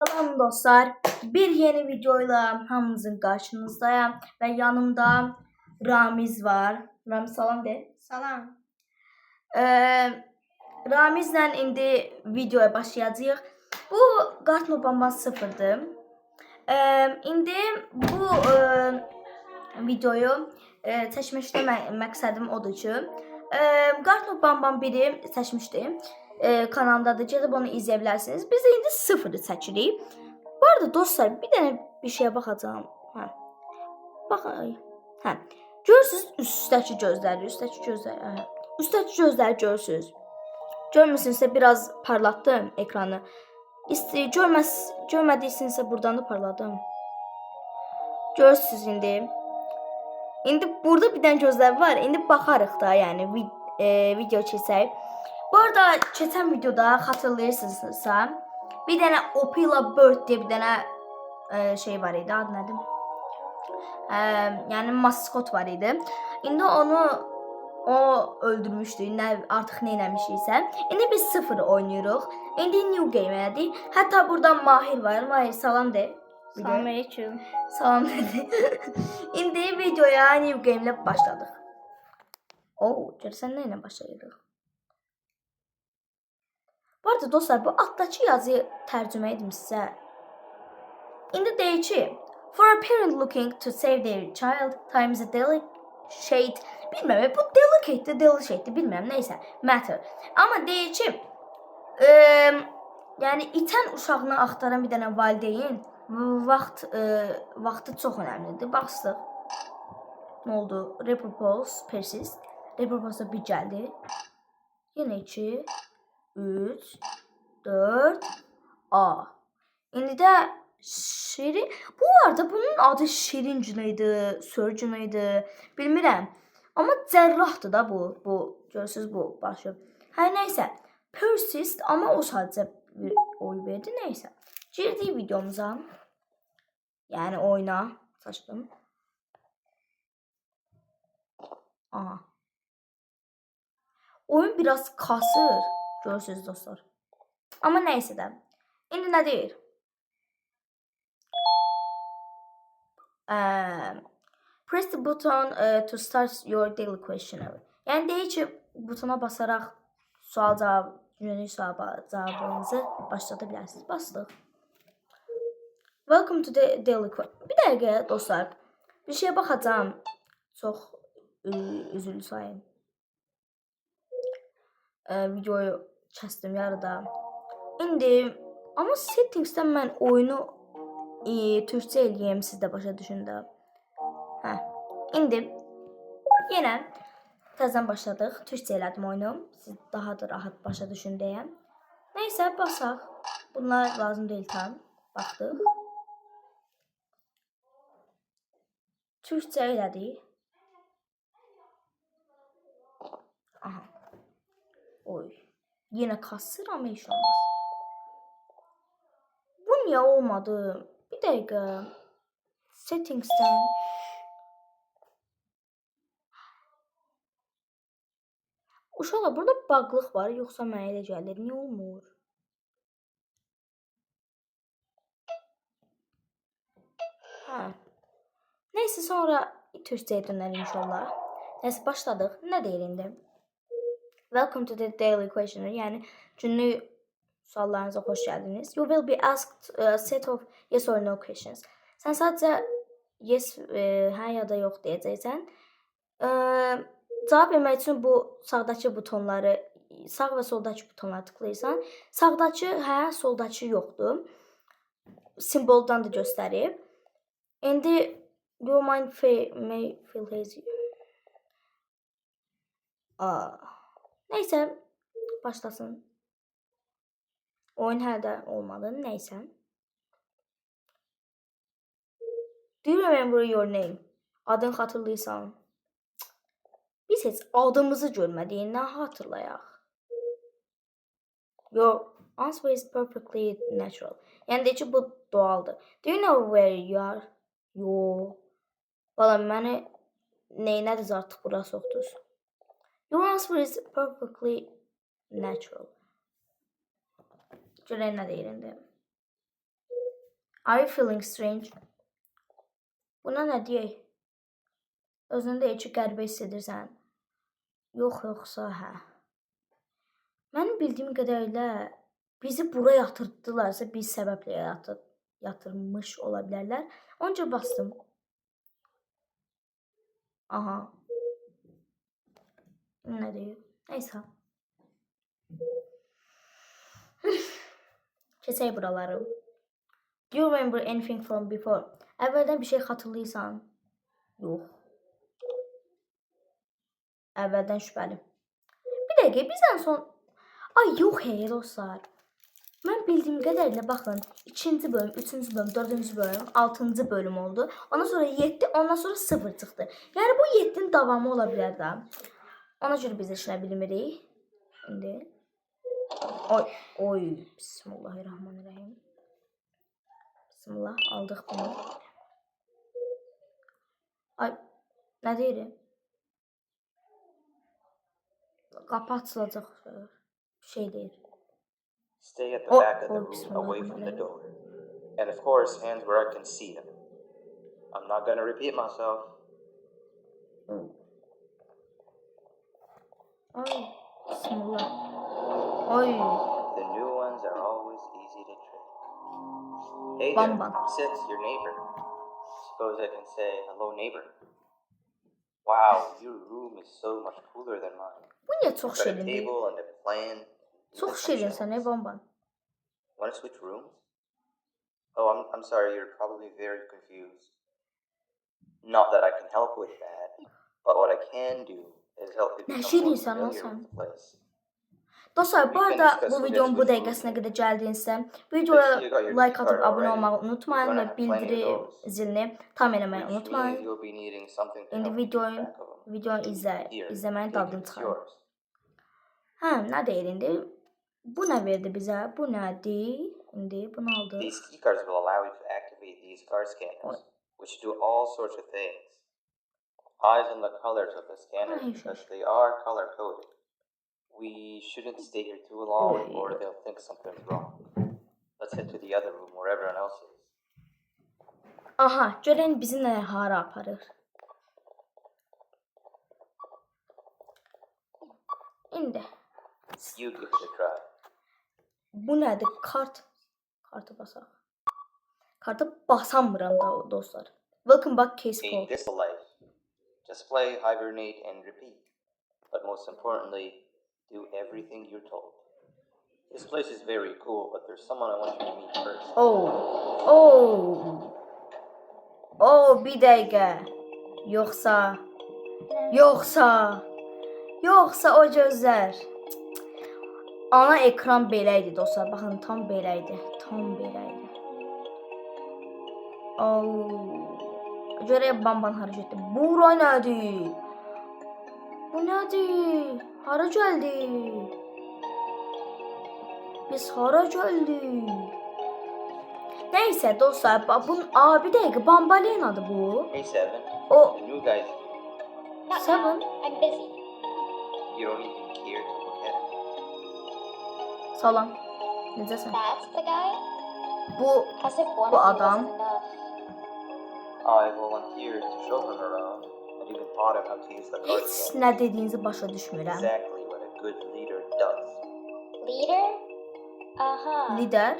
Selam dostlar. Bir yeni videoyla hamımızın karşınızdayım ve yanımda Ramiz var. Ramiz salam de. Salam. Ramizlə indi videoya başlayacağıq. Bu Gartno Bamba 0'dır. İndi bu videoyu seçmişdə məqsədim odur ki, Gartno Bamba 1'i seçmişdim. Kanalımdadır. Gedib onu izləyə bilərsiniz. Biz də indi 0'ı seçirik. Bu arada dostlar bir dənə bir şeye baxacağım. Hə. Baxın. Hə. Görürsüz üstdəki gözləri, üstdəki gözləri görürsüz. Görmürsünüzsə biraz parlatdım ekranı. Görmədiysinizsə buradan da parladım. Görürsüz indi. İndi burada bir dənə gözlər var. İndi baxarıq da, yəni video çəksək. Bu arada keçən videoda xatırlayırsınızsa bir dənə Opila Bird diye bir dənə şey var idi. Adı nədir? Yəni maskot var idi. İndi o öldürmüşdü. Artıq nə eləmişiksə. İndi biz 0'ı oynayırıq. İndi new game'ədir. Hətta burada Mahir var. Mahir salam de. Selamünaleyküm. Salam dedi. İndi videoya new game ilə başladıq. Görsən nə ilə başlayırıq? Bu arada dostlar, bu altdakı yazıyı tərcümə edim sizə. İndi deyir ki, for a parent looking to save their child times a delicate, bilmem bu delicate'dir, bilmem neyse, matter. Ama deyir ki, yani iten uşağını axtaran bir dənə valideyn vaxtı çox önəmlidir. Baxsıq. Nə oldu? Repropose, persist. Repropose bir gəldi. Yenə 2, 3, 4, A. İndi də Şirin. Bu arada bunun adı Şirin cüneydi, Sör cüneydi, bilmirəm. Amma cərrahdır da bu. Görürsüz bu başı. Hər nəysə. Persist, amma o sadəcə bir oy verdi. Nəysə. Girdik videomuza. Yəni oyuna. Saçdım. Aha. Oyun biraz kasır. Görürsünüz dostlar. Ama neyse de. İndi nə deyir? Press the button to start your daily questionnaire. Yəni deyir ki, butona basaraq günlük cavabınızı başlada bilərsiniz. Bastıq. Welcome to the daily questionnaire. Bir dəqiqə dostlar. Bir şeye baxacağım. Çox üzülü sayın. Videoyu kəsdim yarıda. İndi ama settings'ten mən oyunu Türkçe eləyəm, siz də başa düşün də. Hə. İndi yenə təzədən başladıq. Türkçe elədim oyunu. Siz daha da rahat başa düşün deyə. Nəysə basaq. Bunlar lazım deyil tam. Baxdıq. Türkçe elədik. Aha. Oy. Yine kasır ama hiç olmaz. Bu niye olmadı? Bir dakika. Settings'ten. Uşaqlar, burada bağlıq var. Yoxsa mənə elə gəlir. Niyə olmur? Hə. Neyse sonra Türkçəyə dönərik inşallah. Neyse başladıq. Nə deyir indi? Welcome to the daily questionnaire. Yani günlük suallarınıza hoş geldiniz. You will be asked a set of yes or no questions. Sen sadece yes, hə ya da yox deyəcəksən. Cavab vermək üçün bu sağdakı butonları, sağ və soldakı butonları tıklayırsan. Sağdakı hə, soldakı yoxdur. Simvoldan da göstərib. İndi your mind may feel hazy. Neyse başlasın. Oyun hələ də olmadı. Neyse. Do you remember your name? Adını xatırlayırsan. Biz heç adımızı görmədik. Nə xatırlayaq? Your answer is perfectly natural. Yəni deyir ki, bu doğaldır. Do you know where you are? Yo. Valla məni neynədiz artıq bura soxdunuz? Your answer is perfectly natural. Görək nə deyir indi. Are you feeling strange? Buna nə deyək? Özündə heç qəribə hiss edirsən. Yoxsa hə. Mənim bildiyim qədərilə bizi bura yatırtdılarsa bir səbəblə yatırmış ola bilərlər. Onca bastım. Aha. Nə deyir? Neysə. Keçək buraları. Do you remember anything from before? Əvvəldən bir şey xatırlayırsan? Yox. Əvvəldən şübhəli. Bir dəqiqə, biz ən son... Ay, yox dostlar. Mən bildiyim qədərilə baxın, 2-ci bölüm, 3-cü bölüm, 4-cü bölüm, 6-cı bölüm oldu. Ondan sonra 7, ondan sonra 0 çıxdı. Yəni bu 7-nin davamı ola bilər də. Ona görə biz işlə bilmirik. İndi. Oy, Bismillahirrahmanirrahim. Bismillah, aldıq bunu. Ay, nə deyirik? Qapı açılacaq. Şey deyir. Stay at the back of the room, away from the door. And of course, hands where I can see them. I'm not gonna repeat myself. Ay, Bismillah. Ay. The new ones are always easy to trick. Hey Bam there, bam. Six, your neighbor. Suppose I can say, hello neighbor. Wow, your room is so much cooler than mine. Bu niyə çox Got a şirindir? table and a plan. Çox şirinsən, bomban. Want to switch rooms? Oh, I'm sorry, you're probably very confused. Not that I can help with that, but what I can do is help you become more familiar with the place. Dostlar, bu arada bu videonun bu dəqiqəsinə qədər gəldinizsə, videoya like atıb abunə olmağı unutmayın və bildiri zilini tam eləməyi unutmayın. İndi videonu izləməyin dadını çıxarın. Hə, nə deyir indi? Bu nə verdi bizə? Bu nədir? İndi bunu aldıq. These key cards will allow you to activate these card scanners, which do all sorts of things. Eyes on the colors of the scanners because they are color coded. We shouldn't stay here too long or they'll think something's wrong. Let's head to the other room where everyone else is. Aha, görən bizi nəyə hara aparır? İndi. You give it a try. Bu nədir? Kart. Kartı basaq. Kartı basamıram da dostlar. Welcome back case In call. this life, just play, hibernate, and repeat. But most importantly, do everything you're told. This place is very cool, but there's someone I want you to meet first. Bir dəqiqə. Yoxsa o gözlər. Ana ekran beləydi dostlar. Baxın, tam beləydi. Görək bamban hara getdi. Bura nədir? Bu nədir? Hara gəldi? Biz hara gəldik? Neysə dostlar, bir dəqiqə, Bambalenadır bu. Hey Seven, O the new guy's here. Not Seven. now. I'm busy. You don't even care to look at him. Salam. Necəsən? That's the guy? Bu As if one Bu of you adam. wasn't enough. I volunteered to show him around and even taught him how to use the card heç scanner. nə dediyinizi başa düşmürəm. Exactly what a good leader does. Leader? Uh-huh. Lider.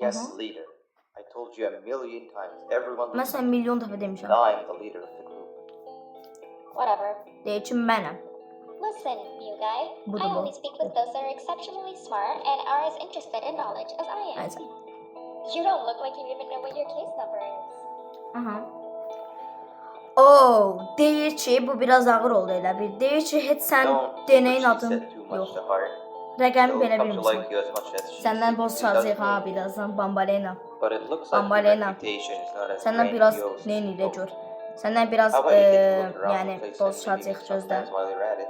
Yes, leader. I told you a million times. Everyone Mən sənə milyon dəfə demişəm. I'm the leader of the group. Whatever. Deyir ki, mənəm. Listen, new guy. Bu I da bu. only speak with those that are exceptionally smart and are as interested in knowledge as I am. Nəysə. You don't look like you even know what your case number is. Aha. Deyir ki, bu biraz ağır oldu elə bir. Deyir ki, heç sən Don't deneyin put adın she said too much yox. to heart. Rəqəmi She'll belə come to bilmirsən. like you as much as she Səndən boz does çalacaq ha me. birazdan Bambalena. But it looks like your Bambalena. reputation is not as Səndən biraz grandiose as neyin ilə hoped. gör. Səndən biraz How about you take a look around yəni the place boz and çalacaq maybe gözlə. sometimes while you're at it,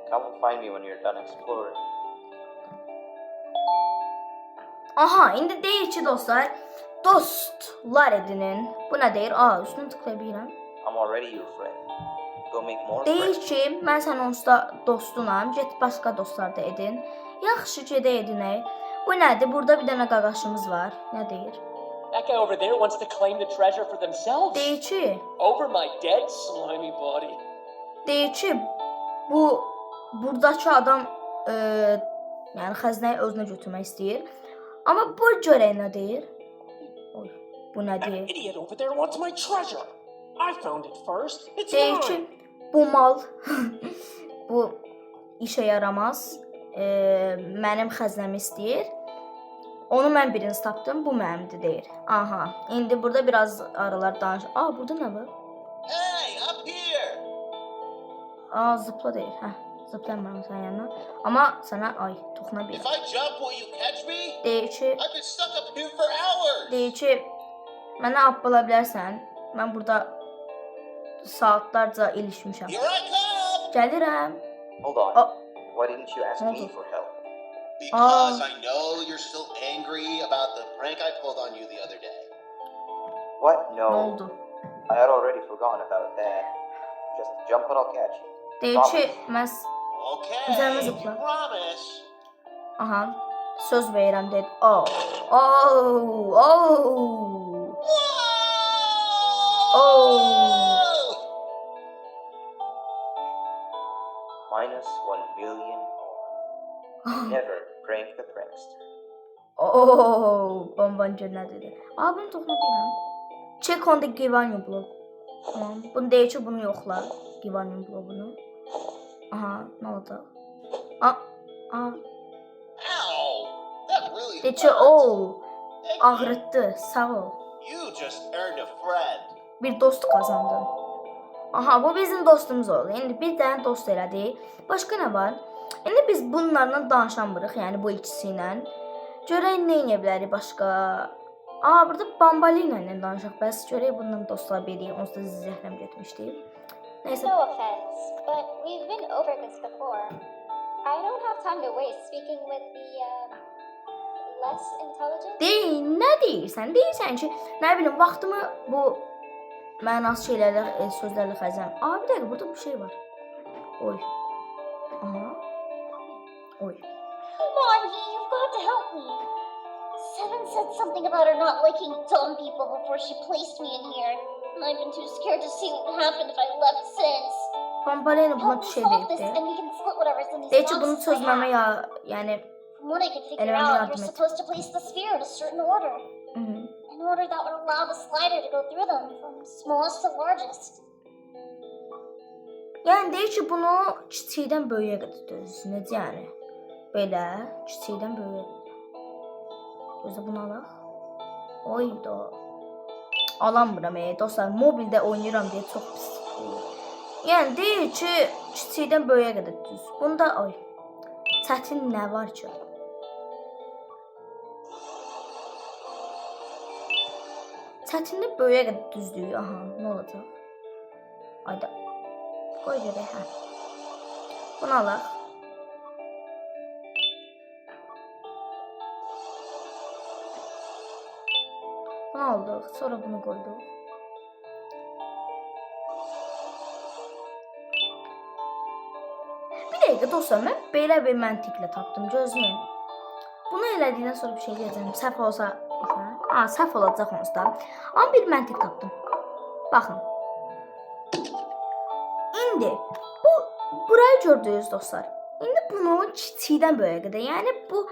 come and find me when you're done exploring. Aha, indi deyir ki dostlar, dostlar edinin. Bu nə deyir? Üstünə tıklaya bilirəm. I'm already your friend. Go make more Deyir friends. ki, mən sənin onsuz da dostunam, get başqa dostlar da edin. Yaxşı, gedə edinək. Bu nədir? Burada bir dənə qaqaşımız var. Nə deyir? That guy over there wants to claim the treasure for themselves. Deyir ki, Over my dead slimy body. deyir ki, buradakı adam yəni xəzinəyi özünə götürmək istəyir. Amma bu görək nə deyir? Oy, bu nə That deyir? idiot over there wants my treasure. I found it first. It's Deyir ki, mine. bu mal bu işə yaramaz. Mənim xəzinəmi istəyir. Onu mən birinci tapdım, bu mənimdir deyir. Aha, indi burada biraz aralar danış. Burada nə var? Hey, up here! Zıpla deyir. Zıplamıram sənin yanına. Amma sənə toxuna If bilir. I jump, will you catch me? Deyir ki, I've been stuck up here for hours! deyir ki, mənə appala bilərsən. Mən burada saatlarca ilişmişəm. Here I come! Gəlirəm. Hold on. Oh. Why didn't you ask Hold me on. for help? Because I know you're still angry about the prank I pulled on you the other day. What? Nə No. oldu? I had already forgotten about that. Just jump and I'll catch you. Deyir ki, məhz Okay, Üzerime zıpla. promise. aha, söz verirəm dedi. Oh. Minus 1 million more. Never prank the prankster. Bombancı nə dedi? Bunu toxuna biləm. Check on the Givanyo blog. Tamam. Bunu deyir ki, bunu yoxla. Givanyo blogunu. Aha, nə olacaq? Ow! That really Deyir ki, hurt. Thank you. ağrıtdı. Sağ ol. You just earned a friend. Bir dost qazandın. Aha, bu bizim dostumuz oldu. İndi bir dənə dost elədik. Başqa nə var? İndi biz bunlarla danışamırıq, yəni bu ikisi ilə. Görək nə edə bilərik başqa? Burada Bambalina ilə danışaq. Bəs görək bununla dostlar birik. Onsuz da zəhləm getmişdi. Nəysə. No offense, but we've been over this before. I don't have time to waste speaking with the, less intelligent. Nə deyirsən? Deyirsən ki, nə bilim, vaxtımı bu mənasız şeylərlə, sözlərlə xərcləyirəm. Bir dəqiqə, burada bir şey var. Oy. Aha. Oy. Come on, you've got to help me. Seven said something about her not liking dumb people before she placed me in here. And I've been too scared to see what happened if I left since. Bambalina buna Help bir me şey solve this deyibdi. and we can split whatever's in these Deyir ki, bunu boxes I çözməmə have. yəni From what I could figure Elememe out, yardım you're et. supposed to place the sphere in a certain order. An order that would allow the slider to go through them from smallest to largest. Yəni deyir ki, bunu kiçikdən böyüyə qədər düz. Necə yəni? Belə kiçikdən böyüyə. Gözə bunu alaq. Oyda. Alamıram dostlar. Mobildə oynayıram deyə çox pis. Yəni deyir ki, kiçikdən böyüyə qədər düz. Bunda çətin nə var ki? Çətinli böyüyə qədər düzdür. Aha, nə olacaq? Ayda. Qoy görək, Bunu alaq. Bunu aldıq. Sonra bunu qoyduq. Bir dəqiqə dostlar, mən belə bir məntiqlə tapdım. Gözləyin. Bunu elədikdən sonra bir şey deyəcəm. Səhv olsa, səhv olacaq onsuz da. Amma bir məntiq tapdım. Baxın. İndi burayı gördünüz dostlar. İndi bunu kiçikdən böyüyə qədər. Yəni bu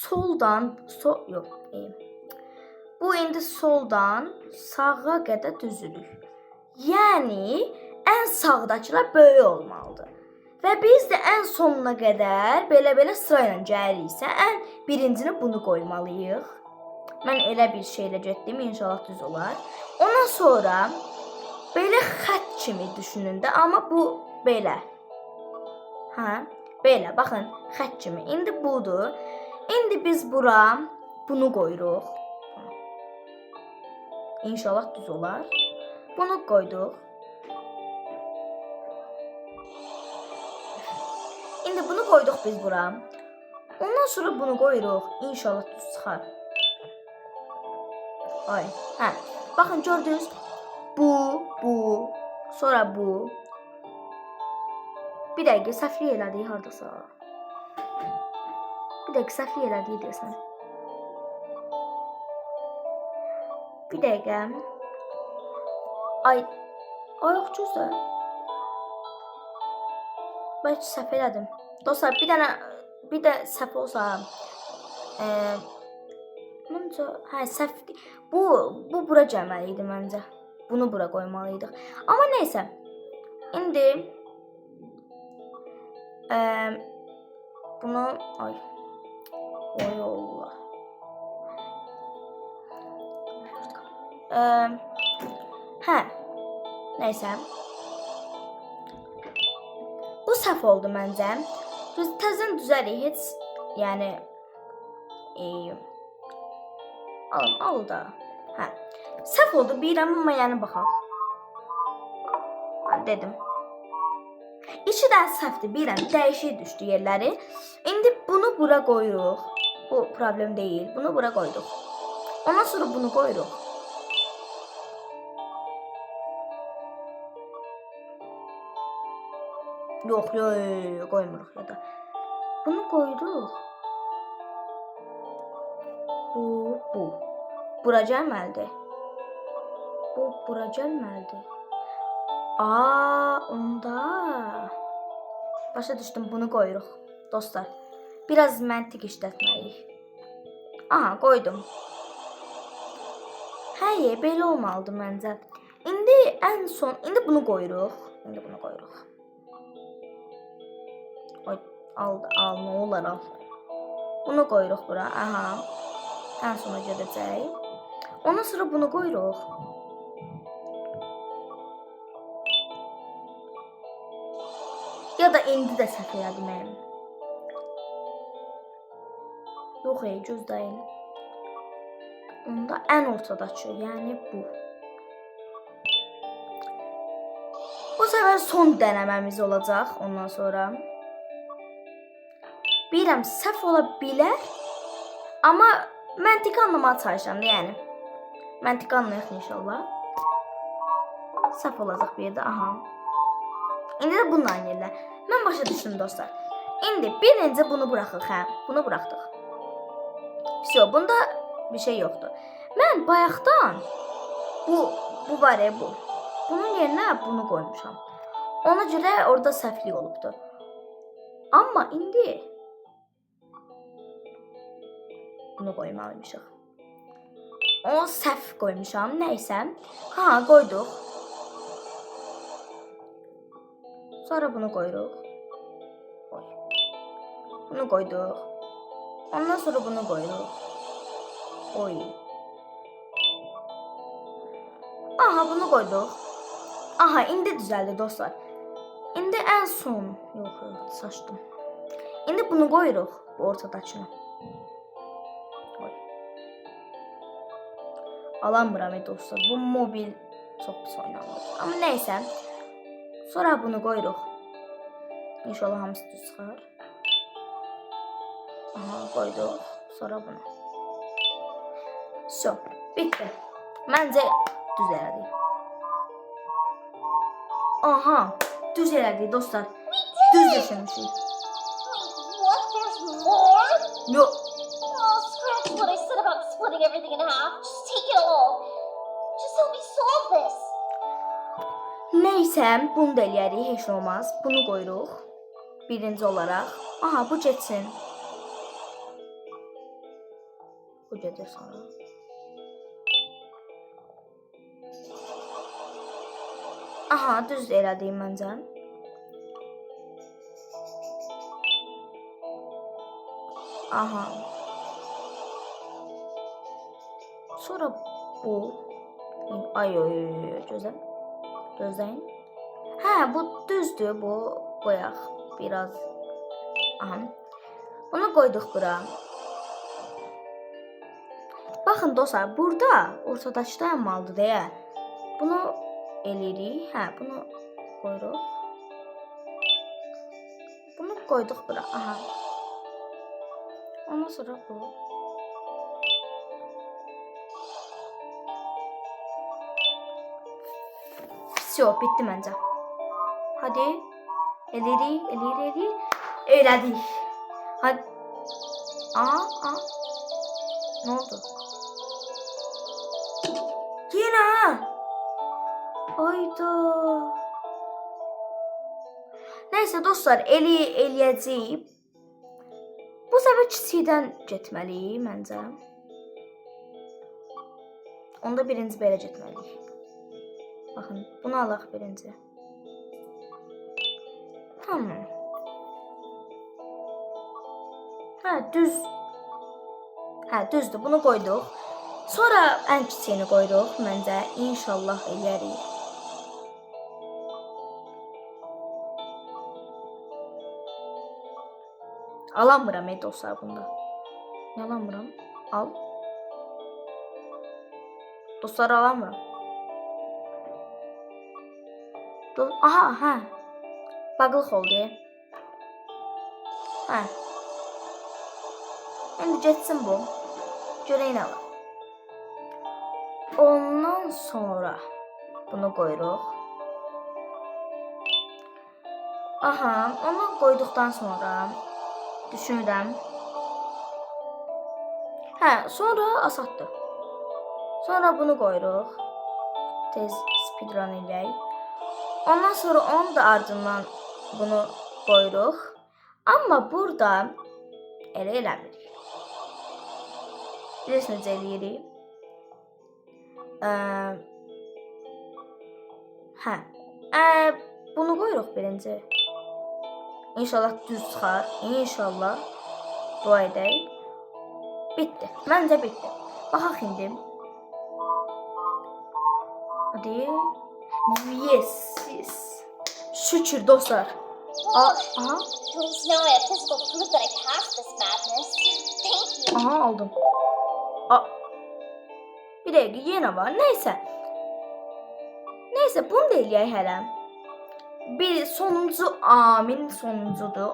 soldan, bu indi soldan sağa qədər düzülür. Yəni ən sağdakılar böyük olmalıdır. Və biz də ən sonuna qədər belə sıra ilə gəliriksə, ən birincini bunu qoymalıyıq. Mən elə bir şeylə getdim, inşallah düz olar. Ondan sonra belə xətt kimi düşünün də, amma bu belə. Belə, baxın, xətt kimi. İndi budur. İndi biz bura bunu qoyuruq. İnşallah düz olar. Bunu qoyduq. İndi bunu qoyduq biz bura. Ondan sonra bunu qoyuruq. İnşallah düz çıxar. Baxın, gördünüz? Bu, sonra bu. Bir dəqiqə, səhvlik elədik hardasa. Bir dəqiqə, səhvlik elədik deyəsən. Bir dəqiqə. Ay yox güzel. Bəlkə səhv elədim. Dostlar, bir də səhv olsa, məncə, səhv. Bu bura gəlməli idi məncə. Bunu bura qoymalıydıq. Amma neysə. İndi bunu ay Allah. Neysə. Bu səhv oldu məncə. Biz təzən düzəlik, heç yəni al da. Səhv oldu, bilirəm, amma yəni baxaq. Dedim. İçi də səhvdir, bilirəm, dəyişik düşdü yerləri. İndi bunu bura qoyuruq. Bu problem deyil. Bunu bura qoyduq. Ondan sonra bunu qoyuruq. Yox, qoymuruq ya da. Bunu qoyduq. Bu. Bura gəlməlidir. Bu bura gəlməlidir. Onda. Başa düşdüm, bunu qoyuruq. Dostlar, biraz məntiq işlətməliyik. Aha, qoydum. Belə olmalıdır məncə. İndi ən son, indi bunu qoyuruq. Al, nə olar al. Bunu qoyuruq bura. Aha. Ən sona gedəcək. Ondan sonra bunu qoyuruq. Ya da indi də səhv elədim mən. Yox, gözləyin. Onda ən ortadakı, yəni bu. Bu səfər son dənəməmiz olacaq ondan sonra. Bilirəm, səhv ola bilər. Amma məntiqi anlamağa çalışıram, yəni. Məntiqi anlayaq inşallah. Səhv olacaq bir yerdə, aha. İndi də bununla yerlə. Mən başa düşdüm dostlar. İndi birinci bunu buraxıq, bunu buraxdıq. Bunda bir şey yoxdur. Mən bayaqdan bu var ya, bu. Bunun yerinə bunu qoymuşam. Ona görə orada səhvlik olubdur. Amma indi bunu qoymalıymışıq. O səhv qoymuşam, nəysə. Qoyduq. Sonra bunu qoyuruq. Bunu qoyduq. Ondan sonra bunu qoyuruq. Aha, bunu qoyduq. Aha, indi düzəldi dostlar. İndi ən son. Yox, saçdım. İndi bunu qoyuruq. Bu ortadakını. Alamıram dostlar. Bu mobil çox pis oynanır. Amma neysə. Sonra bunu qoyuruq. İnşallah hamısı düz çıxar. Aha, qoyduq. Sonra bunu. Bitti. Məncə düz elədik. Aha, düz elədik dostlar. Düz düşünmüşük. What? There's more? Yox. Scratch what I said about splitting everything in half. Just take it all. Just help me solve this. Neysə, bunu da eləyərik, heç nə olmaz. Bunu qoyuruq. Birinci olaraq. Aha, bu getsin. Bu gedir sonra. Aha, düz elədik məncə. Aha. Sonra bu. Ay, gözləyin. Bu düzdür, bu qoyaq. Biraz. Aha. Bunu qoyduq bura. Baxın dostlar, burada ortadakı dayanmalıdır deyə. Bunu eləyirik. Bunu qoyuruq. Bunu qoyduq bura. Aha. Ondan sonra bu. Bitti məncə. Hadi. Elədik. Elədik. Hadi. Aha. Nə oldu? Yenə. Ayda. Nəysə dostlar, eləyəcəyik. Bu səfər kiçikdən getməliyik məncə. Onda birinci belə getməliyik. Baxın, bunu alaq birinci. Tamam. Düzdür, bunu qoyduq. Sonra ən kiçiyini qoyduq məncə. İnşallah eləyərik. Alamıram dostlar bunda. Nə alamıram? Al. Dostlar alamıram. Aha. Bağlıq oldu. İndi getsin bu. Görək nə var. Ondan sonra bunu qoyuruq. Aha, onu qoyduqdan sonra düşünürəm. Sonra asaddır. Sonra bunu qoyuruq. Tez speedrun eləyək. Ondan sonra onun da ardından bunu qoyuruq. Amma burada elə eləmirik. Bilirsiniz necə eləyirik? Bunu qoyuruq birinci. İnşallah düz çıxar. İnşallah. Dua edək. Bitdi. Məncə bitdi. Baxaq indi. Hadi. Yes. Şükür dostlar. At least now I have physical proof that I passed this madness. Thank you. Aha, aldım. Bir dəqiqə, yenə var. Nəysə, bunu da eləyək hələ. Bir sonuncu amin sonuncudur.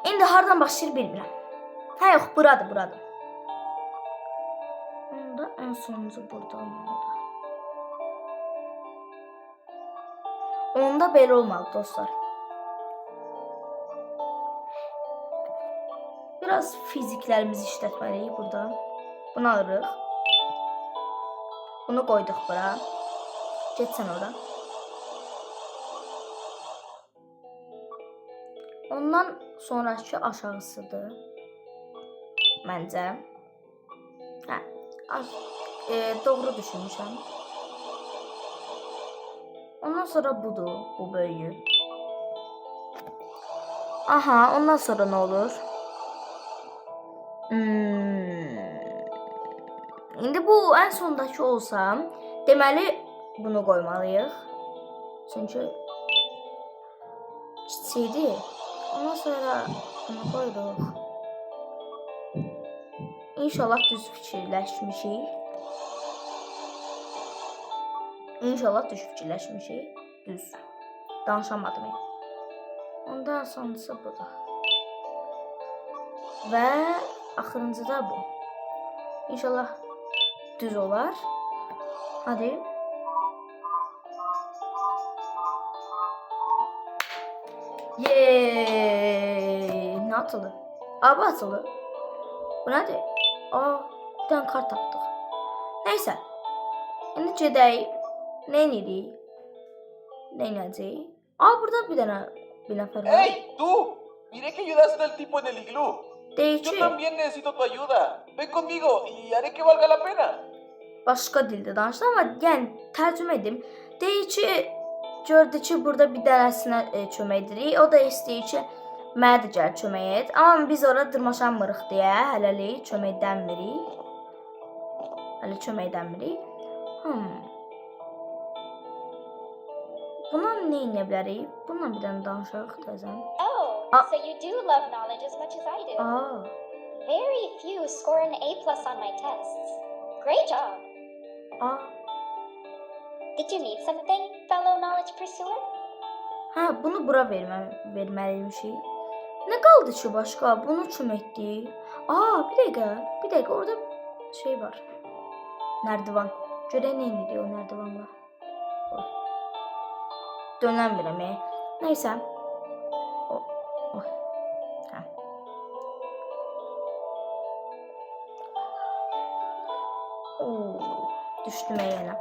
İndi hardan başlayır bilmirəm. Yox, buradır. Onda ən sonuncu burada olmalıdır. Onda belə olmalı dostlar. Biraz fiziklərimizi işlətməliyik burada. Bunu alırıq. Bunu qoyduq bura. Getsən ora. Ondan sonraki aşağısıdır. Məncə. Doğru düşünmüşəm. Ondan sonra budur, bu böyüyü. Aha, ondan sonra nə olur? İndi bu ən sondakı olsa, deməli bunu qoymalıyıq. Çünki kiçikdir. Ondan sonra bunu qoyduq. İnşallah düz fikirləşmişik. Düz. Danışamadım. Ondan sonrası budur. Və axırıncı da bu. İnşallah düz olar. Hadi. Yeee. Nə atıldı? Abi atıldı. Bu nədir? Bir dənə kart tapdıq. Nəysə. İndi gedək. Nə edirik? Nə edəcəyik? Burada bir nəfər var. ¡Hey, tú! Miré que ayudaste al tipo en el iglú. Deyir Yo ki, también necesito tu ayuda. Ven conmigo y haré que valga la pena. başqa dildə danışdı, amma yəni tərcümə edim. Deyir ki, gördü ki, burada bir dənəsinə kömək edirik. O da istəyir ki, mənə də gəl kömək et. Amma biz ora dırmaşanmırıq deyə hələlik kömək edəmirik. Buna nə edə bilərik? Bununla bir dənə danışaq təzən. So you do love knowledge as much as I do. Very few score an A+ on my tests. Great job. Did you need something, fellow knowledge pursuer? Bunu bura verməliymişik. Nə qaldı ki başqa? Bunu kim etdi? Bir dəqiqə, orada şey var. Nərdivan. Görək nə edir o nərdivanla. Dönəmirəm. Nəysə. Oo, düştüm yenə.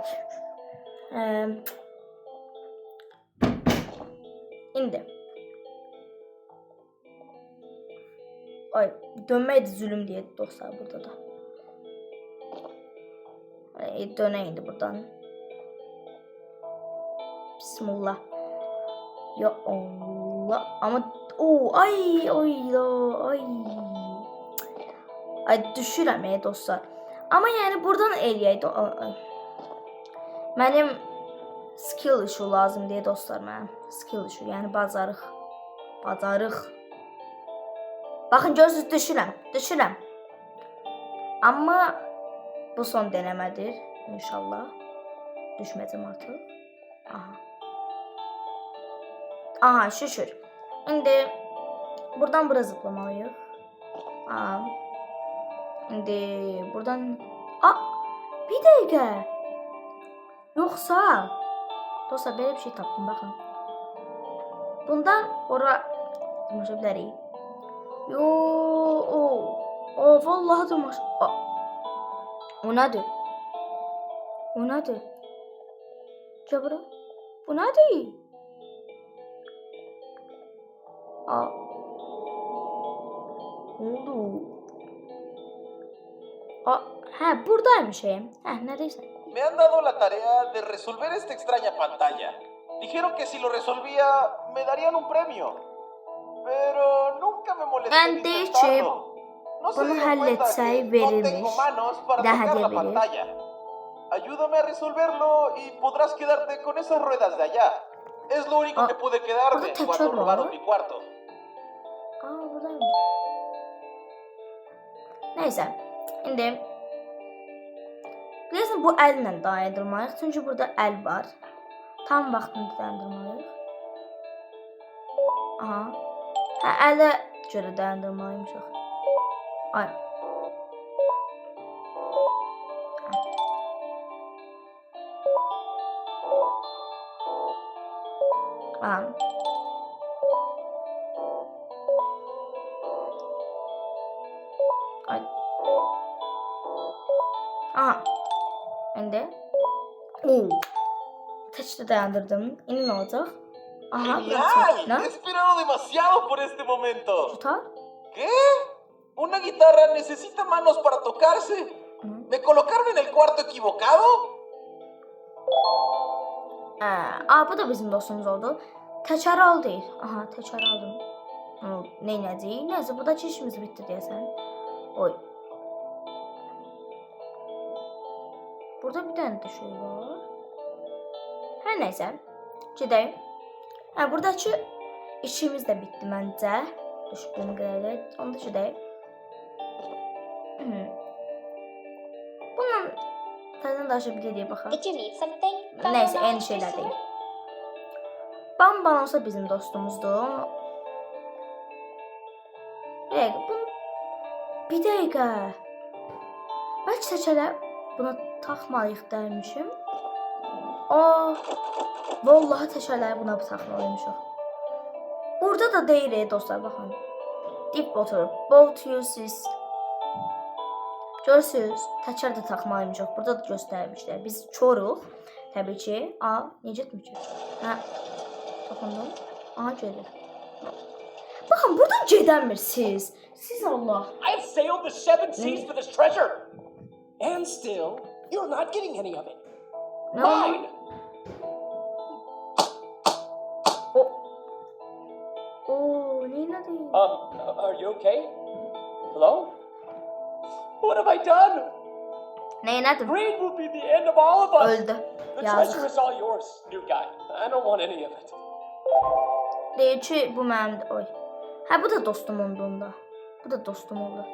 İndi. Ay, dönmək də zülüm deyək dostlar burada da. Ay, dönək indi buradan. Bismillah. Ya Allah. Ama ay ay. Ay düşürəm dostlar. Amma yəni buradan eləyək. Mənim skill issue lazım deyə dostlar mənim. Skill issue, yəni bacarıq. Baxın görürsünüz düşürəm. Amma bu son denemədir inşallah. Düşməyəcəm artıq. Aha şükür. İndi buradan bura zıplamalıyıq. İndi buradan bir dəqiqə. Yoxsa dostlar belə bir şey tapdım baxın. Bundan ora dırmaşa bilərik. Vallahi dırmaş. O nədir? Cabra. Bu nədir? Ne oldu? Buradaymış neredeyse. Me han dado la tarea de resolver esta extraña pantalla. Dijeron que si lo resolvía me darían un premio. Pero nunca me molesté en intentarlo. No se dieron cuenta que no tengo manos para tocar la pantalla. Ayúdame a resolverlo y podrás quedarte con esas ruedas de allá. Es lo único que pude quedarme cuando robaron mi cuarto. Buradaymış. Neyse. Şimdi biliyorsun bu elle dayandırmalıyıq. Çünkü burada el var. Tam vaxtında dayandırmalıyıq. Ələ görə dayandırmalıymışıq. Ay. Şimdi. Taçta dayandırdım. İndi ne olacak? ¡Genial! He esperado demasiado por este momento. ¿Tutar? ¿Qué? ¿Una guitarra necesita manos para tocarse? ¿Me colocaron en el cuarto equivocado? Bu da bizim dostumuz oldu. Təkər al deyil. Təkər aldım. Neynəcəyik? Neyse, bu da işimiz bitti deyəsən. Oy. Burada bir tane de şey var. Her neyse. Gedək. Buradakı işimiz de bitti məncə. Düşdüyüm qədərlə. Onu da gedək. Bundan təzən daşı bir deyək baxaq. Did you need something? Neyse, eyni şeylər deyil. Bamban olsa bizim dostumuzdur. Bir dəqiqə. Bəlkə seçələr buna taxmalıyıq dərmişim. Vallahi təkərləri buna taxmalıymışıq. Burada da deyil dostlar, baxın. Deep water, boat uses. Görürsünüz, təkər də taxmalıymışıq. Burada da göstərmişlər. Biz çoruq. Təbii ki. Necə etmir ki? Toxundum. Gedir. Baxın, burada gedəmir siz. Siz Allah. I've sailed the 7 seas for this treasure. And still, you're not getting any of it. Mine! Are you okay? Hello? What have I done? Neyin? Green will be the end of all of us. Öldü. The treasure is all yours, new guy. I don't want any of it. Deyir ki, bu mənimdir. Oy. Bu da dostum olduğunda. Bu da dostum oldu.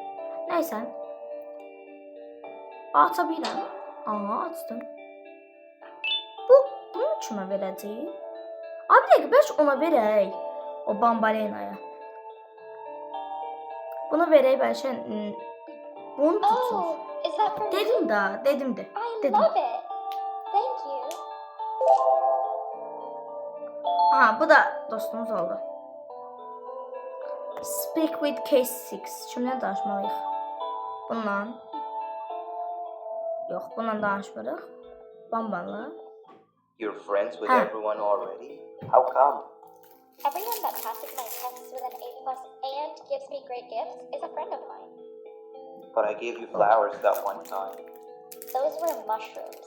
Neyse. Aça bilirəm. Açdım. Bunu kimə verəcəyik? Bir dəqiqə, bəlkə ona verək. O bambalinaya. Bunu verək bəlkə. Bunu tutur. Is that for Dedim me? Dedimdi. I love it. Thank you. Bu da dostumuz oldu. Speak with Case 6. Kimlə danışmalıyıq? Bundan. Yox, bununla danışmırıq. Bambanla. You're friends with Huh. everyone already? How come? Everyone that passes my tests with an A+ and gives me great gifts is a friend of mine. But I gave you flowers that one time. Those were mushrooms.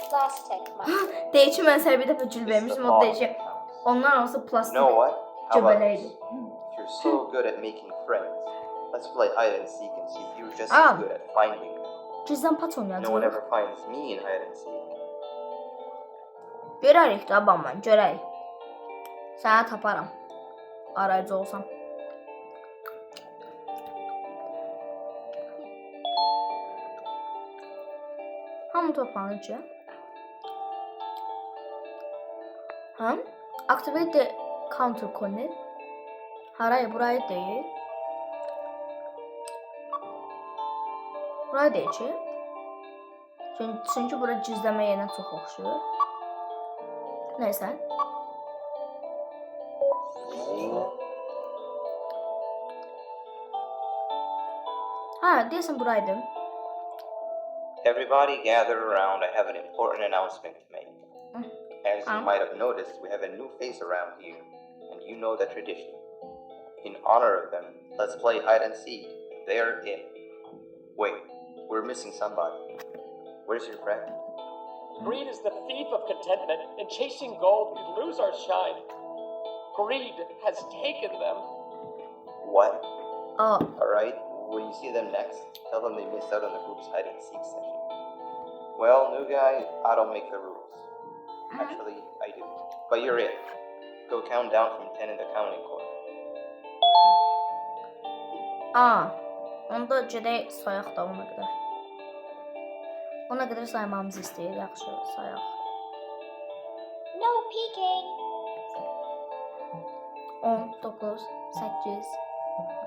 Plastic mushrooms. Deyiki mən sənə bir dəfə gül This is vermişdim. the O thought deyiki that counts. onlar olsa You plastik know what? How about cöbələkdir. this? If you're so good at making friends, let's play hide and seek and see if you're just Ah. as good at finding them. Gizlən paç No one oynayacağıq. ever finds me in hide and seek. Görərik də bamban, görərik. Sənə taparam. Arayıcı olsam. Hamı toplanır ki. Həm? Activate the counter corner. Haraya burayı deyil. Burayı deyil ki. Çünki bura gizləmə yerinə çox oxşuyur. Neyse. Ha, deyəsən buraydı. Everybody gather around. I have an important announcement to make. As you might have noticed, we have a new face around here, and you know the tradition. In honor of them, let's play hide and seek. They're in. Wait, we're missing somebody. Where's your friend? Greed is the thief of contentment. In chasing gold, we lose our shine. Greed has taken them. What? Aa, Alright, when you see them next, tell them they missed out on the group's hide and seek session. Well, new guy, I don't make the rules. Actually, I do. But you're it. Go count down from 10 in the counting corner. onda gedək sayaq da ona qədər. Ona qədər saymamızı istəyir, yaxşı sayaq. No peeking. 10, 9, 8,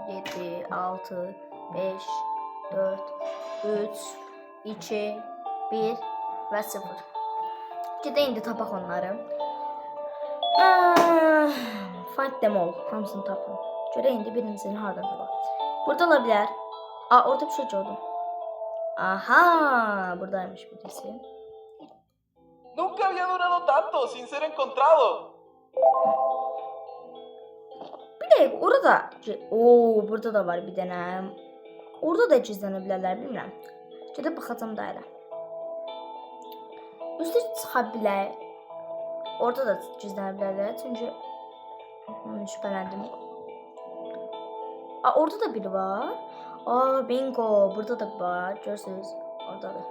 7, 6, 5, 4, 3, 2, 1 və 0. Gedək indi tapaq onları. Find them all. Hamısını tapın. Görək indi birincisini hardan tapaq. Burada ola bilər. Orada bir şey gördüm. Aha, buradaymış birisi. Nunca había durado tanto sin ser encontrado. Bir dəqiqə, orada... burada da var bir dənə. Orada da gizlənə bilərlər, bilmirəm. Gedib baxacam da elə. Üstə çıxa bilər. Orada da gizlənə bilərlər, çünki şübhələndim. Orada da biri var. Bingo, burada da var. Görürsünüz, orada da.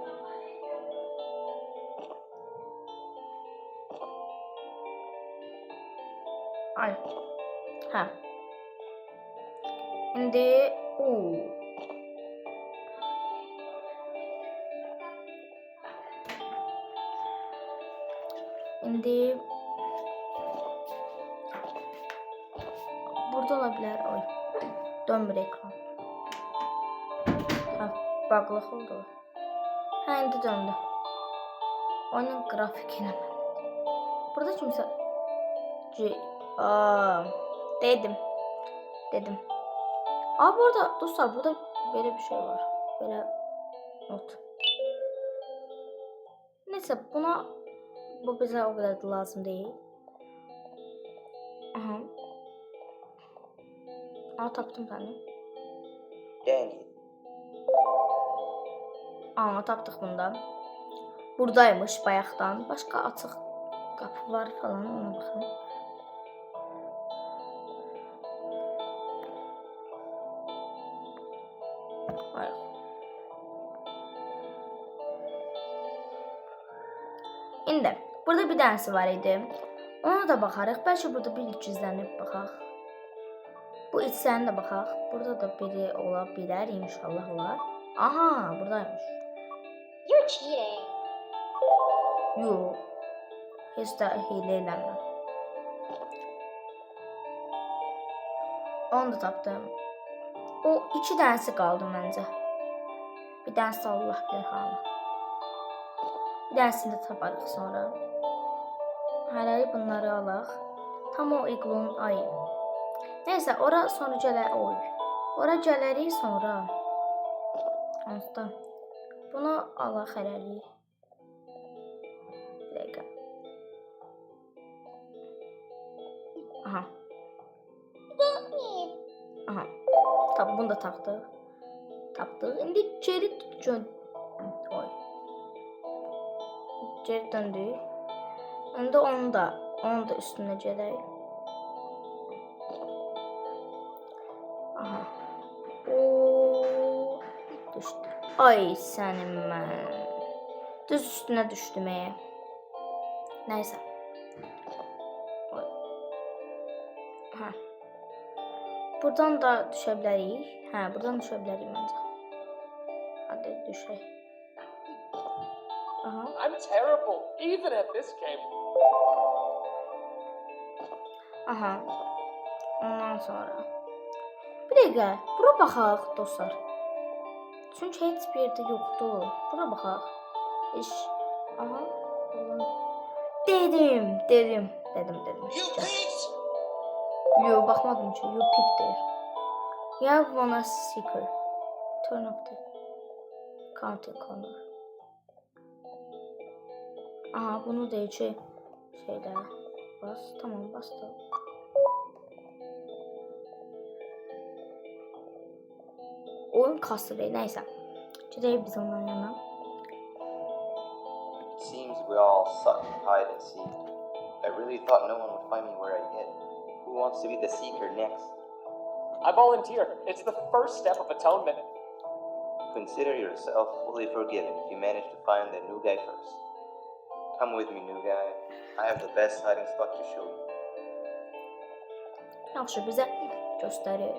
Ay. Hə. İndi İndi burada ola bilər. Oy. Dönmür ekran. Hə, bağlıq oldu. Hə, indi döndü. Oyunun qrafikini mən. Burada kimsə dedim. Bu arada dostlar, burada belə bir şey var. Belə not. Neyse, bu bizə o qədər də lazım deyil. Tapdım səni. Danny. Tapdıq bunda. Buradaymış bayaqdan. Başqa açıq qapı var falan, ona baxın. İndi burada bir dənəsi var idi. Ona da baxarıq. Bəlkə burada bir gizlənib baxaq. Bu içsəni də baxaq. Burada da biri ola bilər, inşallah olar. Aha, buradaymış. You're cheating. Yox. Heç də hiylə eləmirəm. Onu da tapdım. O 2 dənəsi qaldı məncə. Bir dənəsi Allah bilir hanı. Bir dənəsini də taparıq sonra. Hələlik bunları alaq. Tam o iqlunun ayı. Neyse, ora sonra gələr. Ora gələrik sonra. Hansda? Bunu Allah xərəlik. Bir dəqiqə. Aha. Aha. Tamam, bunu da tapdıq. İndi geri oy. Geri döndük. İndi onu da üstünə gedək. Aha. Oo, düşdü. Ay sənin mən. Düz üstünə düşdüm. Nəysə. Oy. Aha. Buradan da düşə bilərik. Hə, buradan düşə bilərik məncə. Hadi düşək. Aha. I'm terrible, even at this game. Aha. Ondan sonra. Bir dəqiqə, bura baxaq dostlar. Çünki heç bir yerdə yoxdur. Bura baxaq. Aha. Dedim. You peeps! Yo, baxmadım ki. You pick deyir. You have one as seeker. Turn up the counting corner. Aha, bunu deyir ki şeydə bas. Tamam, bastım. Oyun kasırı, neyse. Gedək biz onların yanına. It seems we all suck at hide and seek. I really thought no one would find me where I hid. Who wants to be the seeker next? I volunteer. It's the first step of atonement. Consider yourself fully forgiven if you manage to find the new guy first. Come with me, new guy. I have the best hiding spot to show you. Yaxşı, bizə göstərir.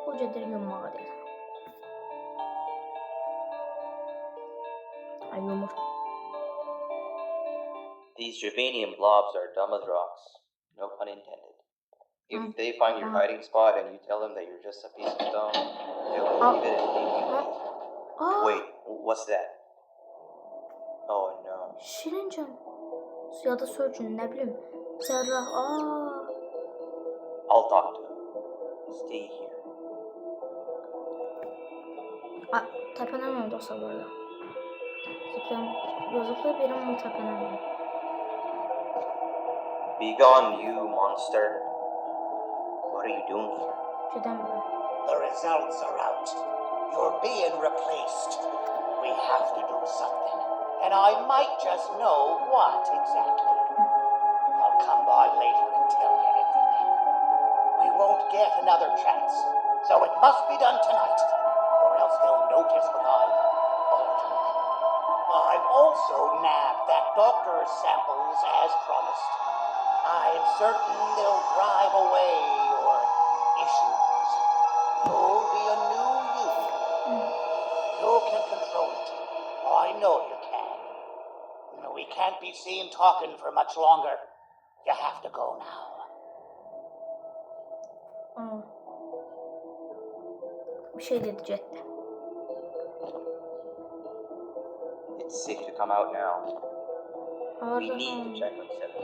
O gedir yummağa deyir. Ay, yumur. These Javanian blobs are dumb as rocks. No pun intended. If they find your hiding spot and you tell them that you're just a piece of stone, they'll believe it and leave you be. Wait, what's that? Oh no. Şirincəm. Suya da sörcün, nə bilim. Cərrah. I'll talk to him. Stay here. Təpənəm dostlar burada. Zıpla benim onu təpənəm. Be gone, you monster. What are you doing here? Gedəmirəm. The results are out. You're being replaced. We have to do something. And I might just know what exactly. I'll come by later and tell you everything. We won't get another chance. So it must be done tonight. Or else they'll notice what I've altered. I've also nabbed that doctor's samples as promised. I'm certain they'll drive away your issues. You'll be a new you. You can control it. I know you can. We can't be seen talking for much longer. You have to go now. Bir şey diyecekti. It's safe to come out now. We need to check on Seven.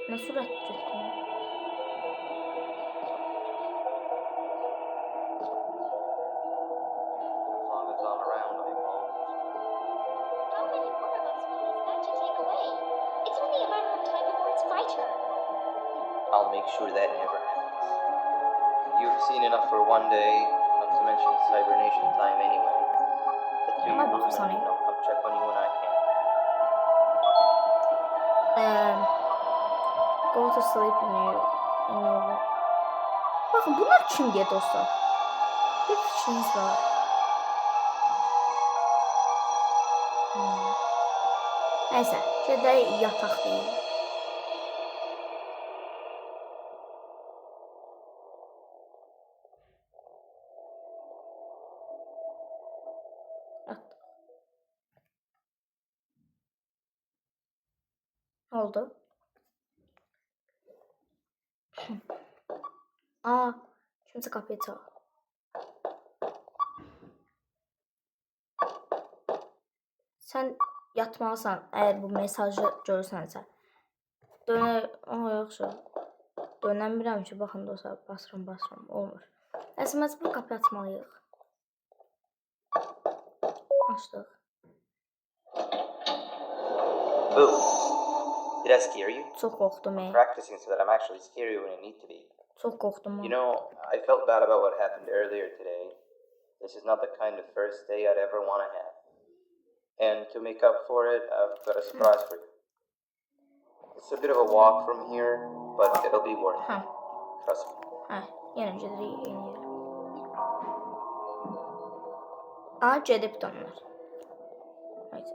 Ne surat diyecektim? As long as I'm around, I can always. How many more of us will these batches take away? It's only a matter of time before it's my turn. I'll make sure that never happens. You've seen enough for one day, not to mention hibernation time anyway. The two Ama of bak them sana. and I'll come check on you when I can. Go to sleep in your room. Bakın bunlar kim diye dostlar. Bir fikriniz var. Neyse, gedək yataq deyil. Yataq. Oldu. Kimse kapıyı çal. Sen yatmalısan eğer bu mesajı görürsənsə. Yaxşı. Dönəm bilirəm ki, baxın dostlar, basıram, olmur. Nəsə məcbur qapı açmalıyıq. Açdıq. Boo! Did I scare you? Çox qorxdum. Practicing so that I'm actually scary when I need to be. Çox qorxdum. You know, I felt bad about what happened earlier today. This is not the kind of first day I'd ever want to have. And to make up for it, I've got a surprise for you. It's a bit of a walk from here, but it'll be worth it. Trust me. Yenə gedirik, yenə yerə. Gedib donlar. Haydi.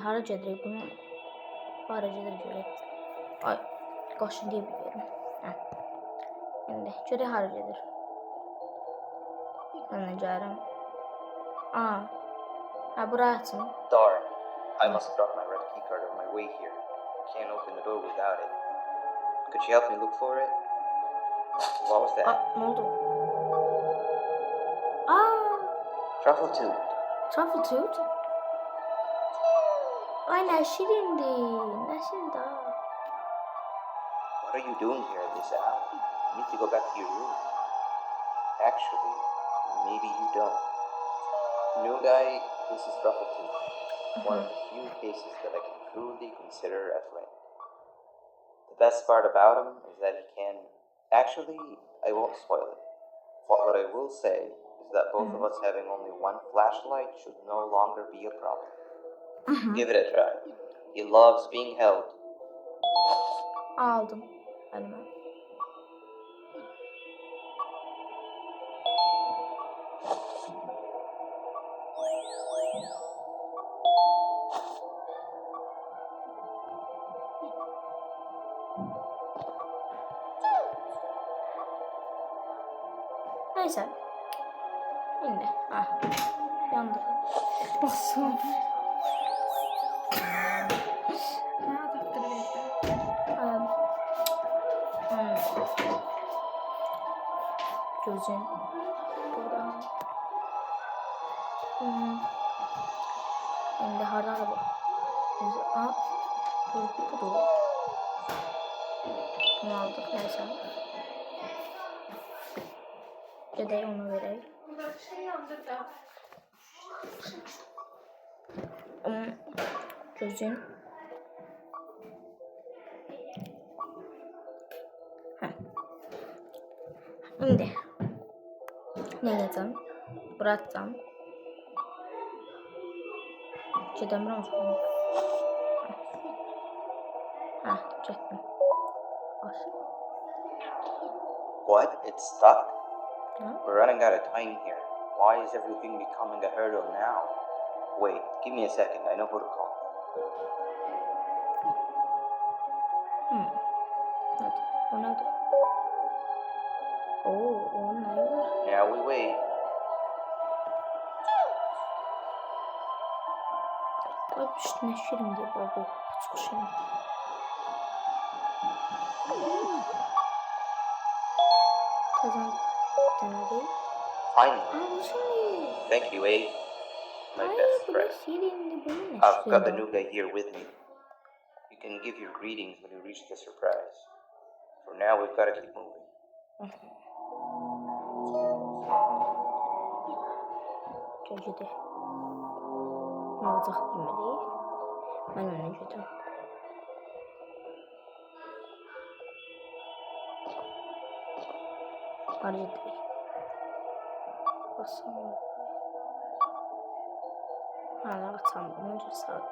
Hara gedirik bunu? Hara gedirik görək. Ay, qaşın deyə biliyorum. İndi görək hara gedir. Mən gəlirəm. Bura açın. Darn. I must have dropped my red keycard on my way here. Can't open the door without it. Could you help me look for it? What was that? Ne oldu? Truffle tooth. Truffle tooth? Ay nə şirindi. Nə şirin daha. What are you doing here at this hour? You need to go back to your room. Actually, maybe you don't. New guy, this is Truffle tooth. One of the few cases that I can truly consider a friend. The best part about him is that he can... Actually, I won't spoil it. But what I will say is that both of us having only one flashlight should no longer be a problem. Give it a try. He loves being held. Aldım elime. Neyse. Şimdi. Yandır. Basın. Gözün. Buradan. Şimdi harda bu. Budur. Bunu aldık neyse. Gedək onu verək. Gözün. Şimdi ne edeceğim? Bırakacağım. Gedəmirəm sonra. Çəkdim. What? It's stuck? Huh? We're running out of time here. Why is everything becoming a hurdle now? Wait, give me a second. I know who to call. Hadi. O nedir? O nedir? Now we wait. Ay ne şirin diye baba. Çok şirin. Tezan denedik. Finally. Şirin. Thank you, Abe. My best friend. I've got the new guy here with me. You can give your greetings when you reach the surprise. For now, we've got to keep moving. Gecede. Ne olacaq bilmədik. Mən önə gedirəm. Hara gedirik? Basalım. Hala açalım. Önce saat.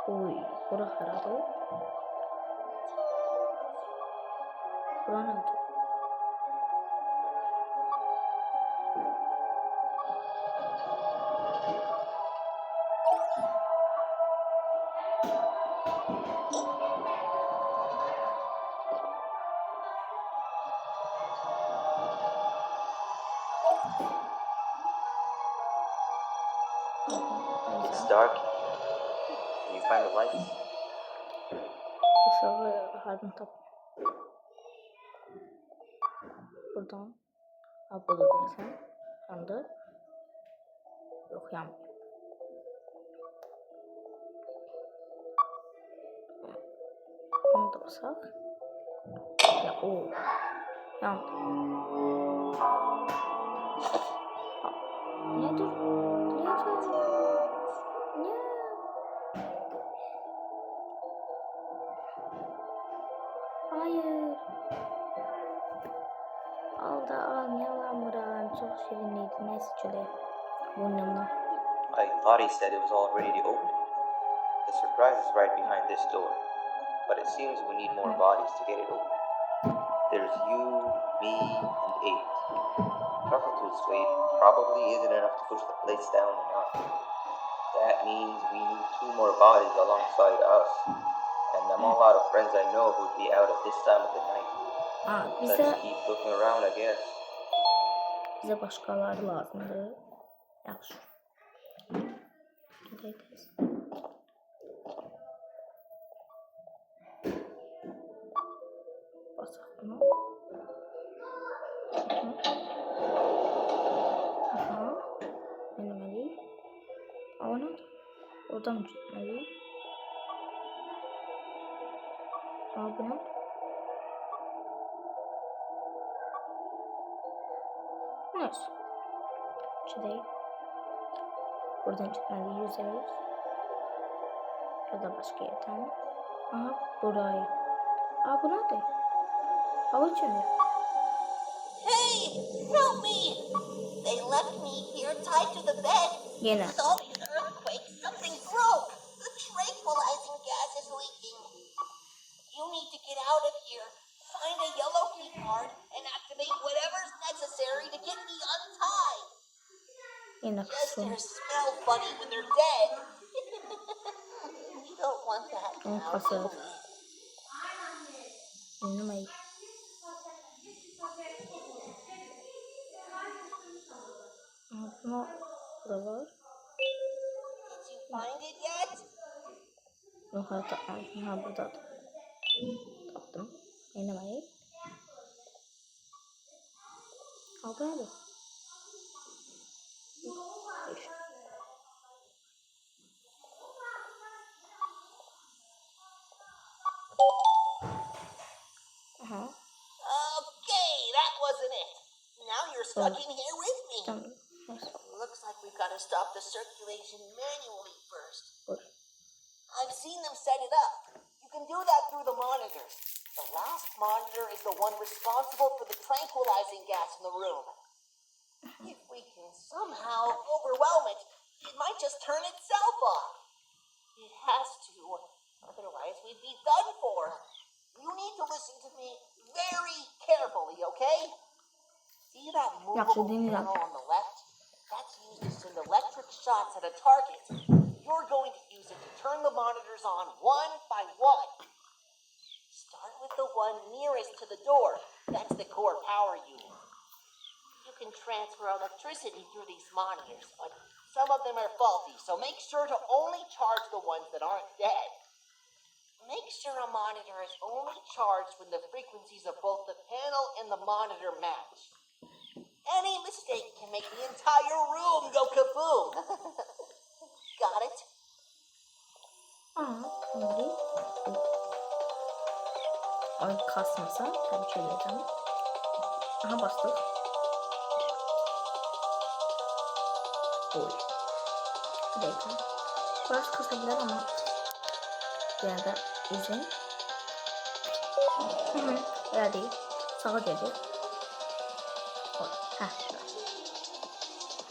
Oy, bura haradır? Bura nədir? It's dark. Can you find the lights? Işığı hardan tap. Buradan. Burada değilsen. Yandı. Yok yanmıyor. Onu da basak. Ya o. Yandı. Ne dur? Ne dur? Ne? Hayır. Al da al. Ne lan buran? Çok şirinliydi. Neyse şöyle. Burnumla. I thought he said it was all ready to open. The surprise is right behind this door. But it seems we need more bodies to get it open. There's you, me, and 8. Truffletooth's weight probably isn't enough to push the plates down enough. That means we need 2 more bodies alongside us. And I'm all out of friends I know who'd be out at this time of the night. Let's keep looking around, I guess. Bize başkaları lazımdı. Yaxşı. Gidəydik. Basaq bunu. Aha. Deneməliyik. Ama oradan mı gitməliyik? Ama bunu. Neyse. Şurayı. Buradan gitmeliyiz. Yüzeriz. Ya da başka yerden. Aha burayı. Aa bu nerede? Hava içinde. Hey, help me! They left me here tied to the bed. Yine. With all these earthquakes, something broke. The tranquilizing gas is leaking. You need to get out of here. Find a yellow key card and activate whatever's necessary to get me untied. Yine Just kısım. their smell funny when they're dead. We don't want that Onu now, kasar. do we? Dinlemeyin. Buna burada var. Did you find it yet? Yok hayır tapmadım. Ha burada. Taptım. Dinlemeyin. Ha bu nerede? İşte. Aha. Okay, that wasn't it. Now you're stuck in here with me. Tamam. Neyse. Looks like we've got to stop the circulation manually first. Buyur. I've seen them set it up. You can do that through the monitors. The last monitor is the one responsible for the tranquilizing gas in the room. If we can somehow overwhelm it, it might just turn itself off. It has to, otherwise we'd be done for. You need to listen to me very carefully, okay? See that movable dinliyorum. panel on the left? That's used to send electric shots at a target. You're going to use it to turn the monitors on one by one. Start with the one nearest to the door. That's the core power unit. You can transfer electricity through these monitors, but some of them are faulty, so make sure to only charge the ones that aren't dead. Make sure a monitor is only charged when the frequencies of both the panel and the monitor match. Any mistake can make the entire room go kaboom. Got it? Aha. Şimdi. Oyun kasmasa tabii çevireceğim. Aha bastık. Oy. Bir dakika. Biraz kasabilir ama ya da izin. Öyle değil. Sağa geldi. Oy. Heh.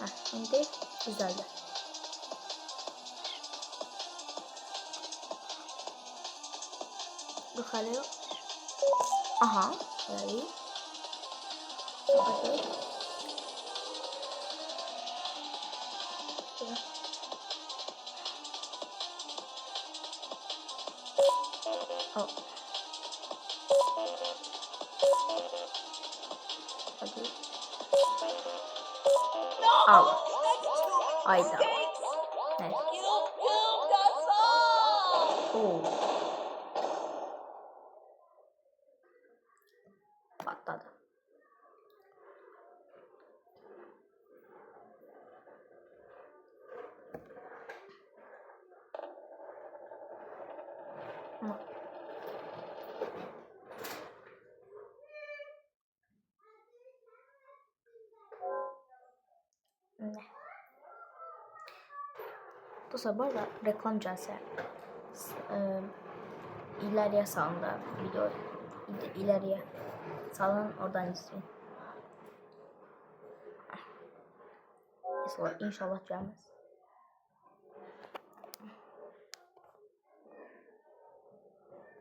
Heh. Şimdi güzeldi. Bakalım. Aha. Öyle değil. Sağa geldi. Oh. Hadi. Al. Hayda. Evet. You doomed us all! Oo. Patladı. Dostlar bu arada reklam gelse ileriye salında video ileriye salın oradan izleyin. İnşallah gelmez.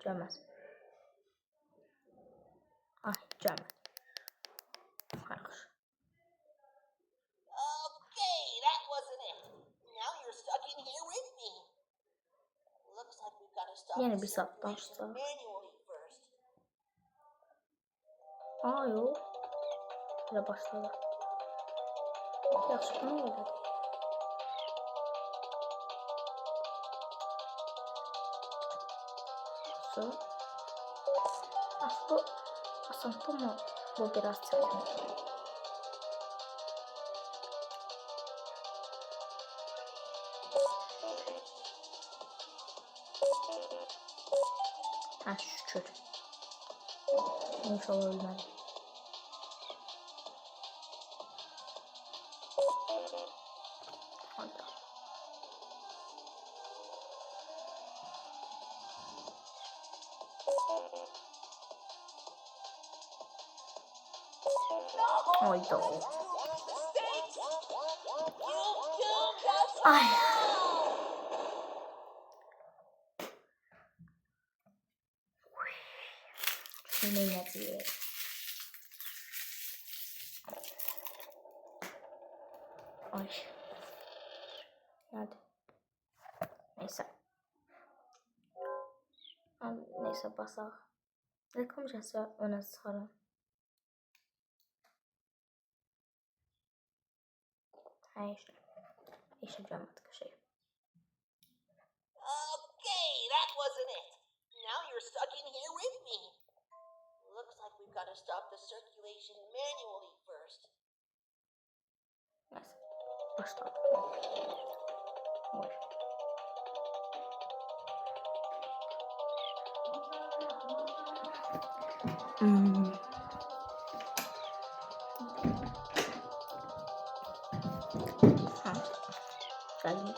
Gelmez. Ay gelmez. Arkadaşlar. Okay, that wasn't it. Now you're stuck in here with me. Looks like we've got to stop Yeni the bir saptan circulation sağ. manually first. Aa yok. Böyle başladı. Yaxşı ne oldu? Su. Aslında mı? Bu biraz çetin. Ha şükür. İnşallah ölmedi. Hayda. Hayda. Ay. Şimdi yatıyor. Ay. Hadi. Neyse. Neyse basak. Reklam cəsə öne çıxarım. Hə işte. İşe gəlmədik şey. Okay, that wasn't it. Now you're stuck in here with me. Looks like we've got to stop the circulation manually first. Neyse. Başladık. Oy. Ha. Geldim.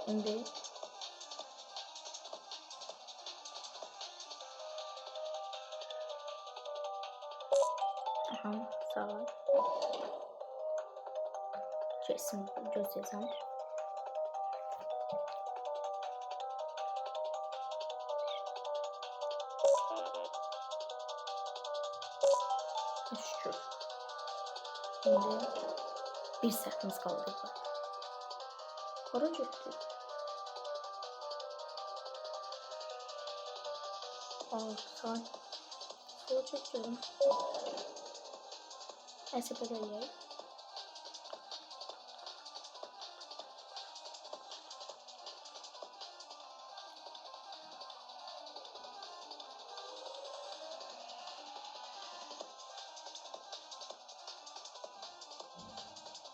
Şimdi aha sağ ol. Kesin göz yazan. Şükür. Şimdi bir səhvimiz qaldı. Hara getdi? Saat. Sola çekiyorum. Neyse böyle yiyelim.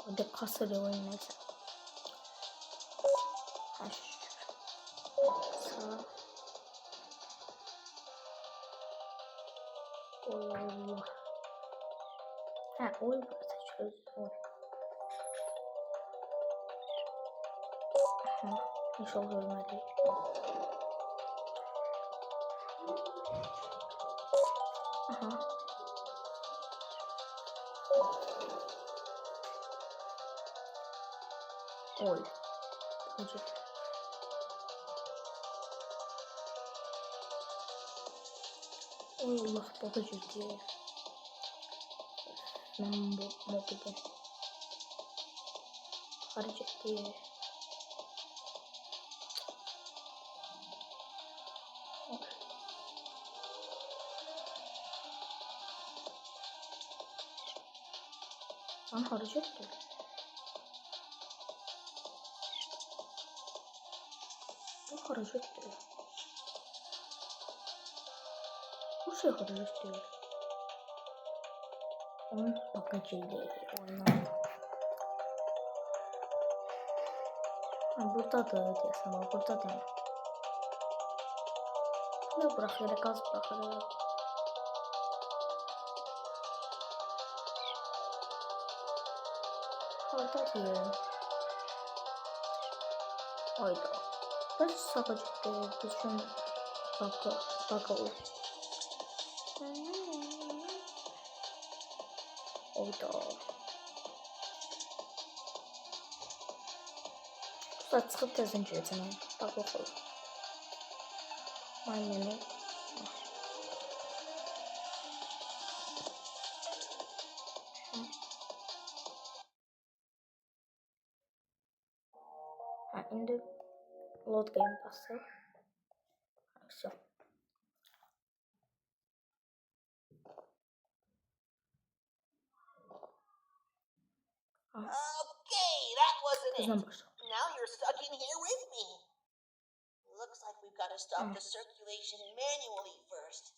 Hadi kasırıyor oyun neyse. Sağ. Allah. Ha oyun seçiyoruz. Aha. İnşallah ölmedi. Aha. Oy. Acı. Oy Allah baba ciddi. Ben bu mobilde. Hareket diye. Lan hareket diyor. hareket diyor. Bu şey hareket diyor. Onun bagajıyla oynar. Burada da desem ama burada da. Ne bırakıyor? Gaz bırakıyor. Orada diyelim. Hayda. Nasıl sakacık değil? Düşün. Baka olur. Hayda. Kısa çıkıp da zincirine. Bak okul. Annemi. Ha, indi. Load game bası. Aksiyon. Okay, that wasn't it. Kızım başla. Now you're stuck in here with me. Looks like we've got to stop the circulation manually first.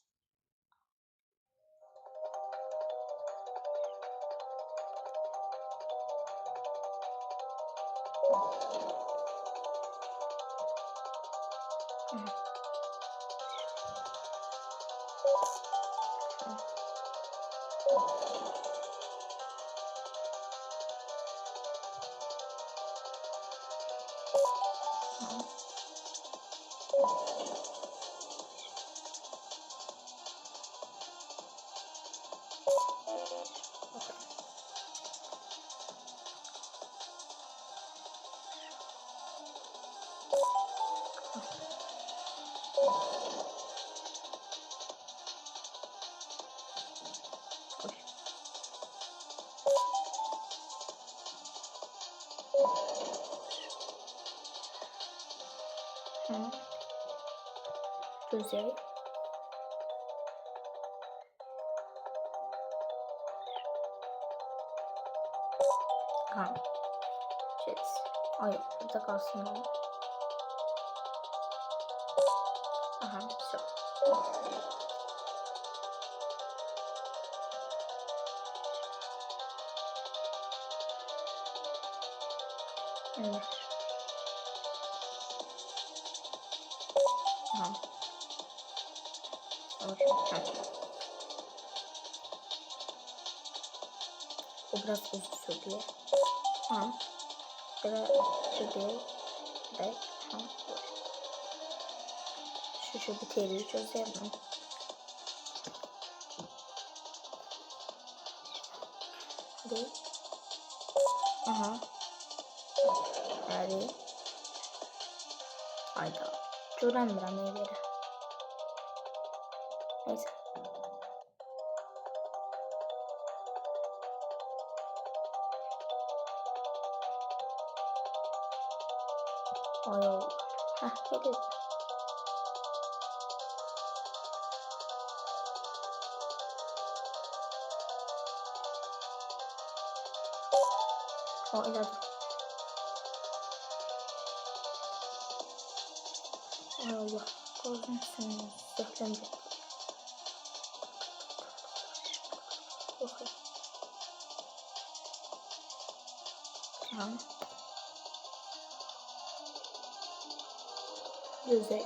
Güzel. Ha. Jet. Ay, burada kalsın ama. Aha, so. Evet. Aha. O biraz uzun sürdü. Ha. Biraz sürdü. Evet. Ha. Şu bir teriyi çözelim. Hadi. Aha. Hadi. Hayda. Göremiyorum neyleri. Neyse. Ay Allah. Heh, geliyor. Oynadım. Ay Allah. Gördün seni. Beklenecek. Bakın. Tamam. Güzel.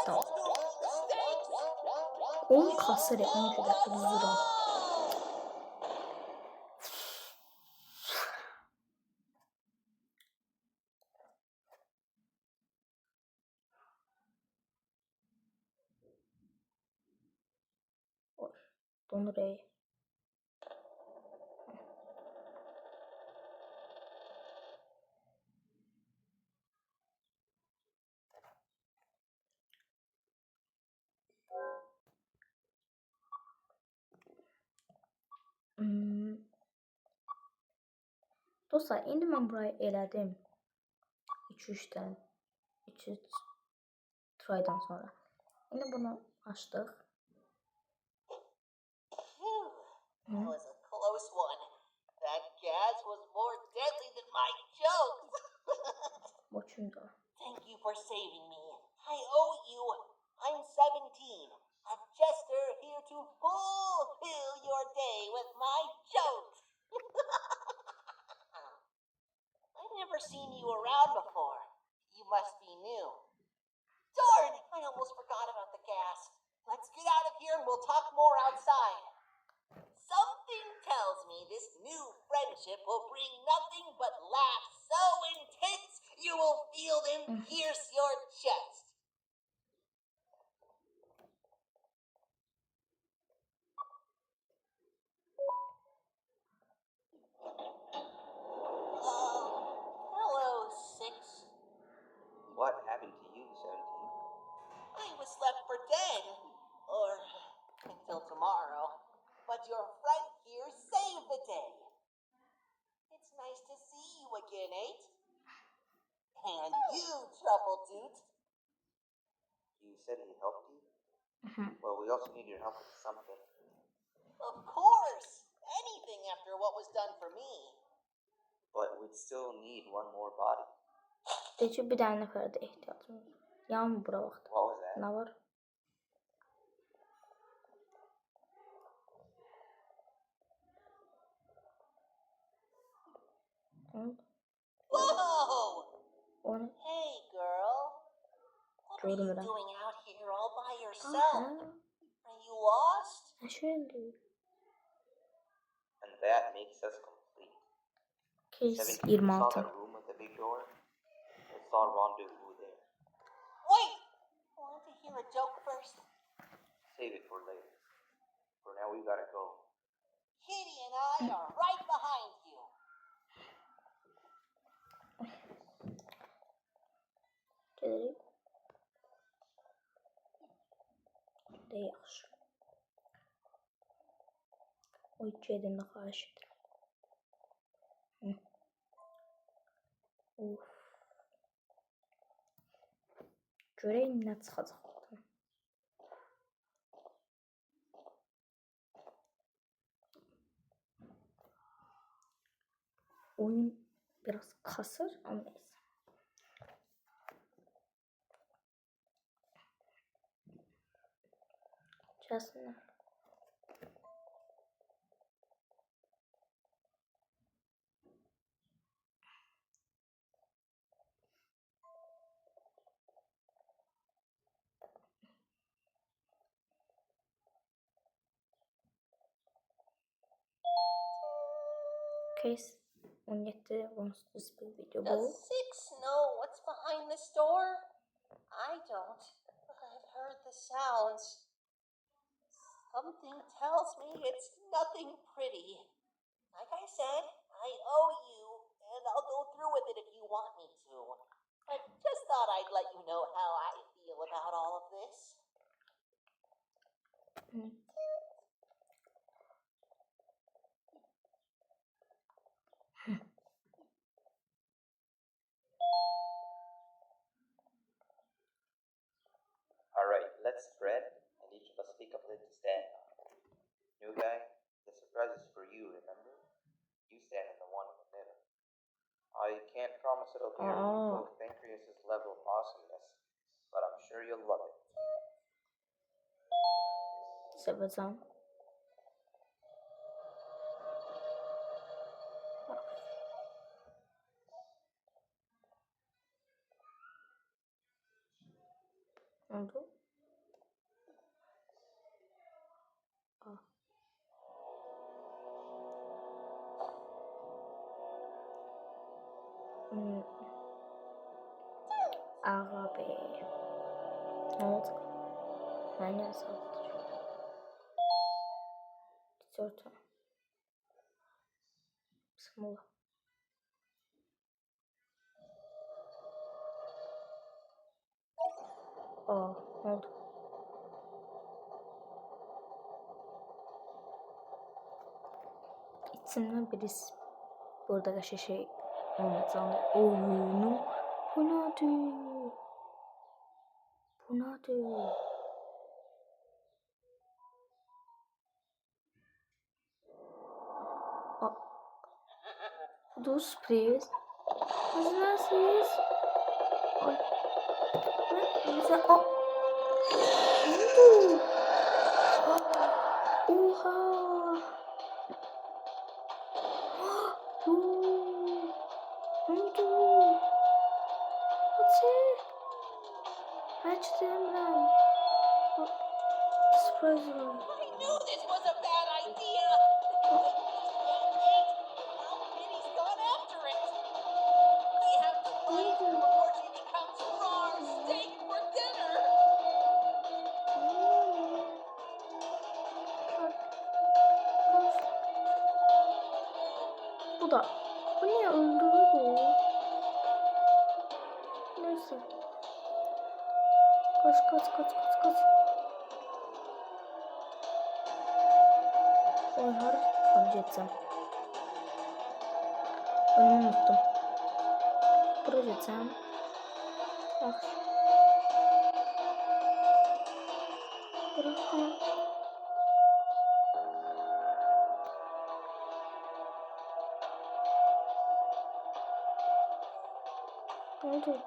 Tamam. 10 kasır 10 kere üzülüm. Oy. Donur iyi. Dostlar, indi mən burayı elədim. 2-3 trydan sonra. İndi bunu açdıq. Phew, that was a close one. That gas was more deadly than my jokes. Bu kimdir? Thank you for saving me. I owe you. I'm 17. A jester here to fulfill your day with my jokes. I've never seen you around before. You must be new. Darn, I almost forgot about the gas. Let's get out of here and we'll talk more outside. Something tells me this new friendship will bring nothing but laughs so intense you will feel them pierce your chest. Hello, 6. What happened to you, 17? I was left for dead. Or until tomorrow. But your friend here saved the day. It's nice to see you again, 8. And you, Truffle Toot. You said he helped you? Well, we also need your help with something. Of course. Anything after what was done for me. But we'd still need one more body. Deyir ki, bir dənə nəfərə də ehtiyacımız var. Yanmı bura vaxt? What was that? Nə var? Whoa! O nə? Hey, girl. What are you Görmürəm. doing out here all by yourself? Aha. Are you lost? Şöyle. And that makes us complete. Case 17, you saw 26. that room with the big door? I saw rendezvous there. Wait! Want to hear a joke first? Save it for later. For now, we gotta go. Kitty and I are right behind you. Gelirik. De yaxşı. O iki edin də xahiş edirəm. Of. Görək nə çıxacaq oradan. Oyun biraz kasır ama neyse. Gəlsinlər. Case 17 onsuz bir video Does bu. 6 know what's behind this door? I don't, but I've heard the sounds. Something tells me it's nothing pretty. Like I said, I owe you, and I'll go through with it if you want me to. But just thought I'd let you know how I feel about all of this. Alright, let's spread, and each of us pick a plate to stand on. New guy, the surprise is for you, remember? You stand in the one in the middle. I can't promise it'll be a full Pancreas's level of awesomeness, but I'm sure you'll love it. Sevəcəm. Oldu. Ağa bey. Ne oldu? Ben ne saldırıyorum? Git orta. Bismillah. Aa, ne oldu? İçimden birisi Burada arkadaşlar şey olmak zorunda. Oyunu. Bu nedir? Bu nedir? Bu sürpriz. Hazır mısınız? Ay. Güzel. Aa. Ne oldu? Oha. Ne oldu? Açtım ben. Surprise. I knew this was a bad idea! Kitty's gone after it! We have to find her before she becomes raw steak for dinner! Bu da. Bu niye öldü bu? Neyse. Kaç. Oy harcayacağım. Ben unuttum. Buraya bak. Bırakma. Ne oldu?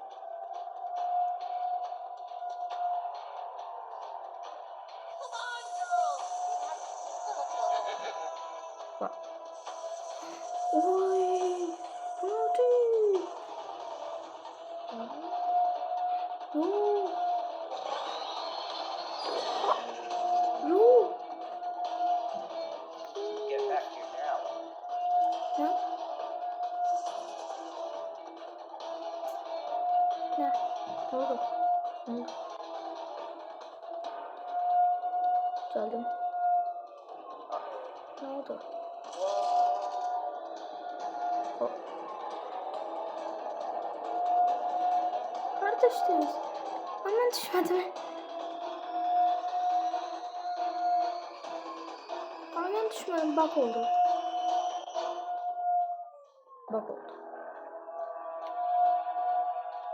Come on, girls! Bak. Oy. Ne oldu? Yoo. Yoo. Get back here now. Ne? Ne? Ne oldu? Ne oldu? Geldim. Ne oldu? O. Kardeştiniz. Hemen düşmedi mi? Hemen düşmedim. Bak oldu. Bak oldu.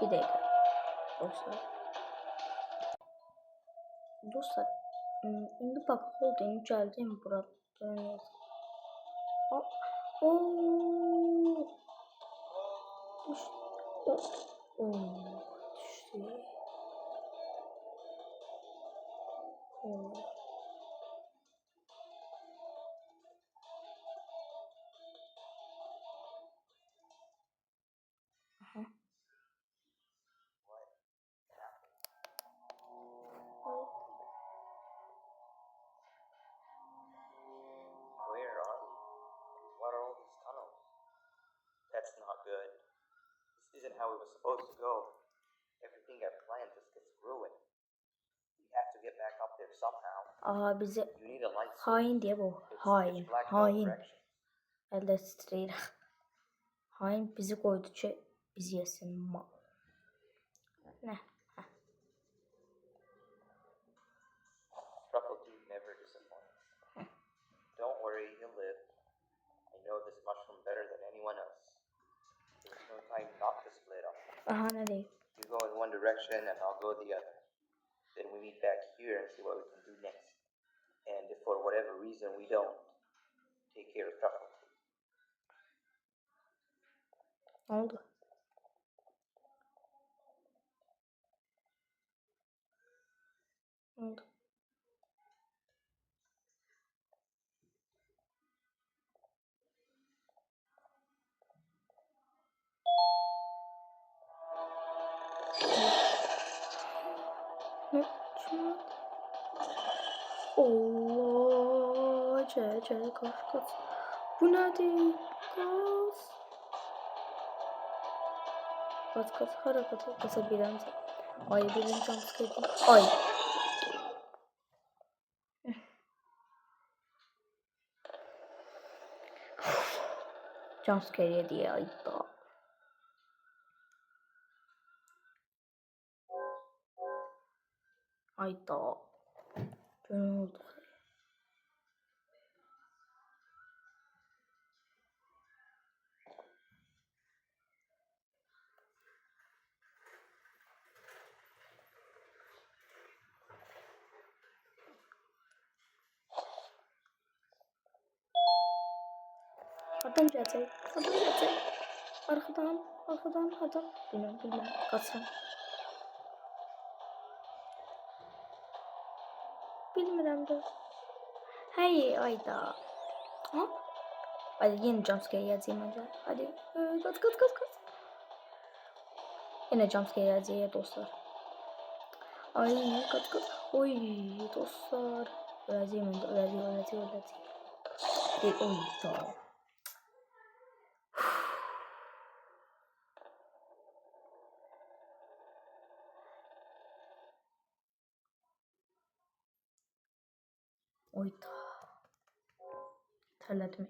Bir dakika. Dostlar. Şimdi bak oldu. Yüceldim burada. Ooo. Düştü. Düştü. Aha. Where are we? What are all these tunnels? That's not good. This isn't how it was supposed to go. Everything I planned just gets ruined. We have to get back up there somehow. Bize You need a light switch. hain diye bu. It's Hain. black Hain. direction. Elde titreyir. Hain bizi koydu bizi yesin mal. Ne? Truffle Dude never disappoints. Don't worry, he'll live. I know this mushroom better than anyone else. There's no time not to split up. Aha ne değil. You go in one direction and I'll go the other. Then we meet back here and see what we can do next. And if for whatever reason we don't, take care of Truffle. Ne oldu? Ne oldu? Ne? Allah, kaç. Bu nedir? Kaç hareketi kasabilen. Ay birinci jumpscare. Ay. Jumpscare yedi ya iddia. Ayda. Ne oldu? Arkadan gelecek. Arkadan gelecek. Arkadan. Bilmem. Kaçsam. Bilmirəm də. Hey, ayda. Ha? Hadi yine jumpscare yazayım önce. Hadi. Kaç. Yine jumpscare yazayım dostlar. Ay kaç. Oy dostlar. Yazayım önce. Yazayım. Oy da. Oy da. Terledim.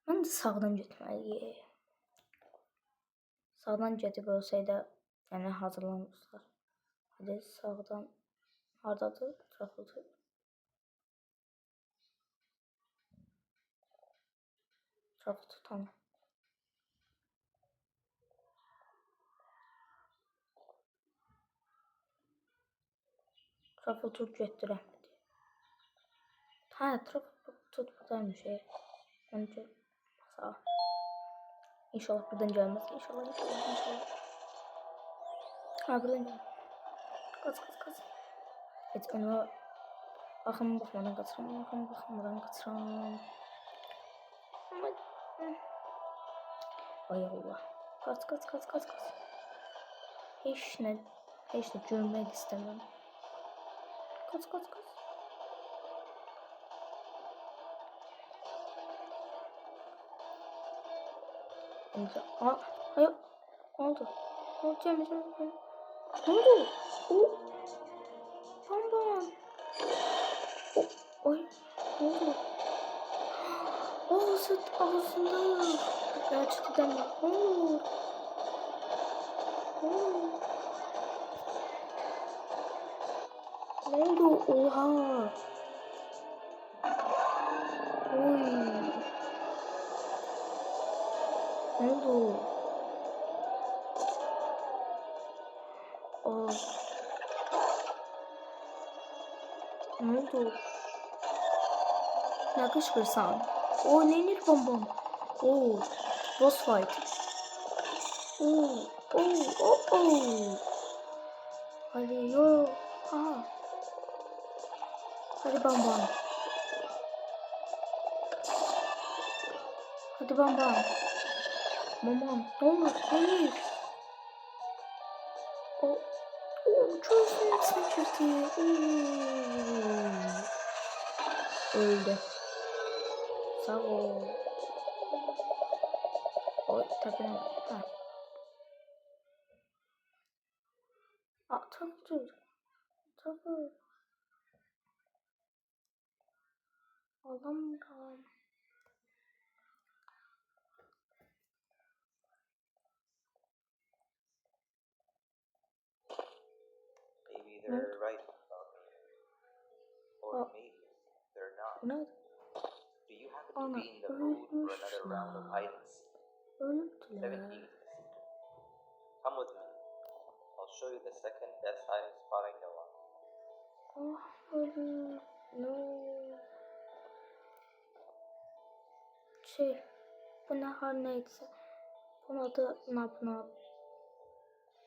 Ben de sağdan getməliyim. Sağdan gedib olsaydı, yəni hazırlanmışlar. Hadi sağdan. Hardadır? Trafalgar. Tamam. Trafalgar getdirəm. Ha, Trafalgar buradaymış. Önce sağ. İnşallah buradan gelmez. İnşallah. Ha, buradan gelmez. Kaç. Evet, onu bakmadan kaçıram. Ay Allah. Kaç. Hiç ne görmek istemem. Kaç. Hayır. Ne oldu? Ne oldu? Bam. Oy. Ne oldu? Ağzında. Gerçekten mi? Ne oldu? Ne oldu? Oha. Oy. Ne oldu? Aa. Ne oldu? Ne kışkırsan? O nenir bonbon? Oo. Boss fight. Oo. Hadi yo. Ha. Hadi bam. Hadi bam. Mamam. Ne olur? Hayır. O. Çok sıçırtı. Öldü. Sağ ol. Oy tabii. Ha. Tabii. Alamam. Maybe they're right about me. Or maybe they're not. Ne? Do you happen to be in the mood for another round of hide and seek? 17. Come with me. I'll show you the second best hiding spot I know of. No. Bu ne her neyse. Bunun adı Nap.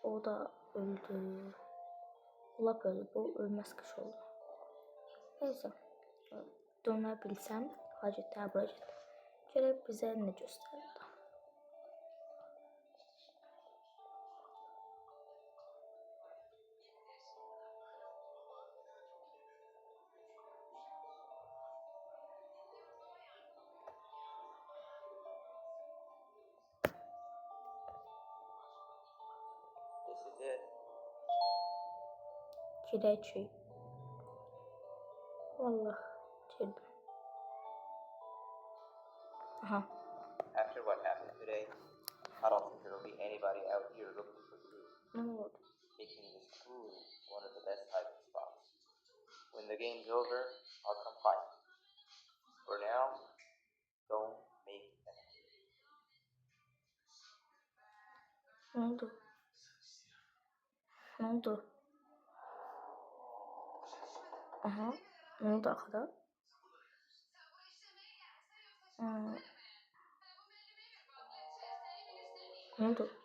O da öldü. Lap öldü. Bu ölmez kış oldu. Neyse. Dönebilsem Hacettepe Project. Şöyle bize ne gösterdi. This is it. Kireçi. Vallahi çirdim. Aha. After what happened today, I don't think there will be anybody out here looking for you, Ne oldu? making this truly one of the best hiding spots. When the game's over, I'll come find you. For now, don't make enemies. Ne oldu? Ne oldu? Aha. Ne oldu arkada? Ne oldu?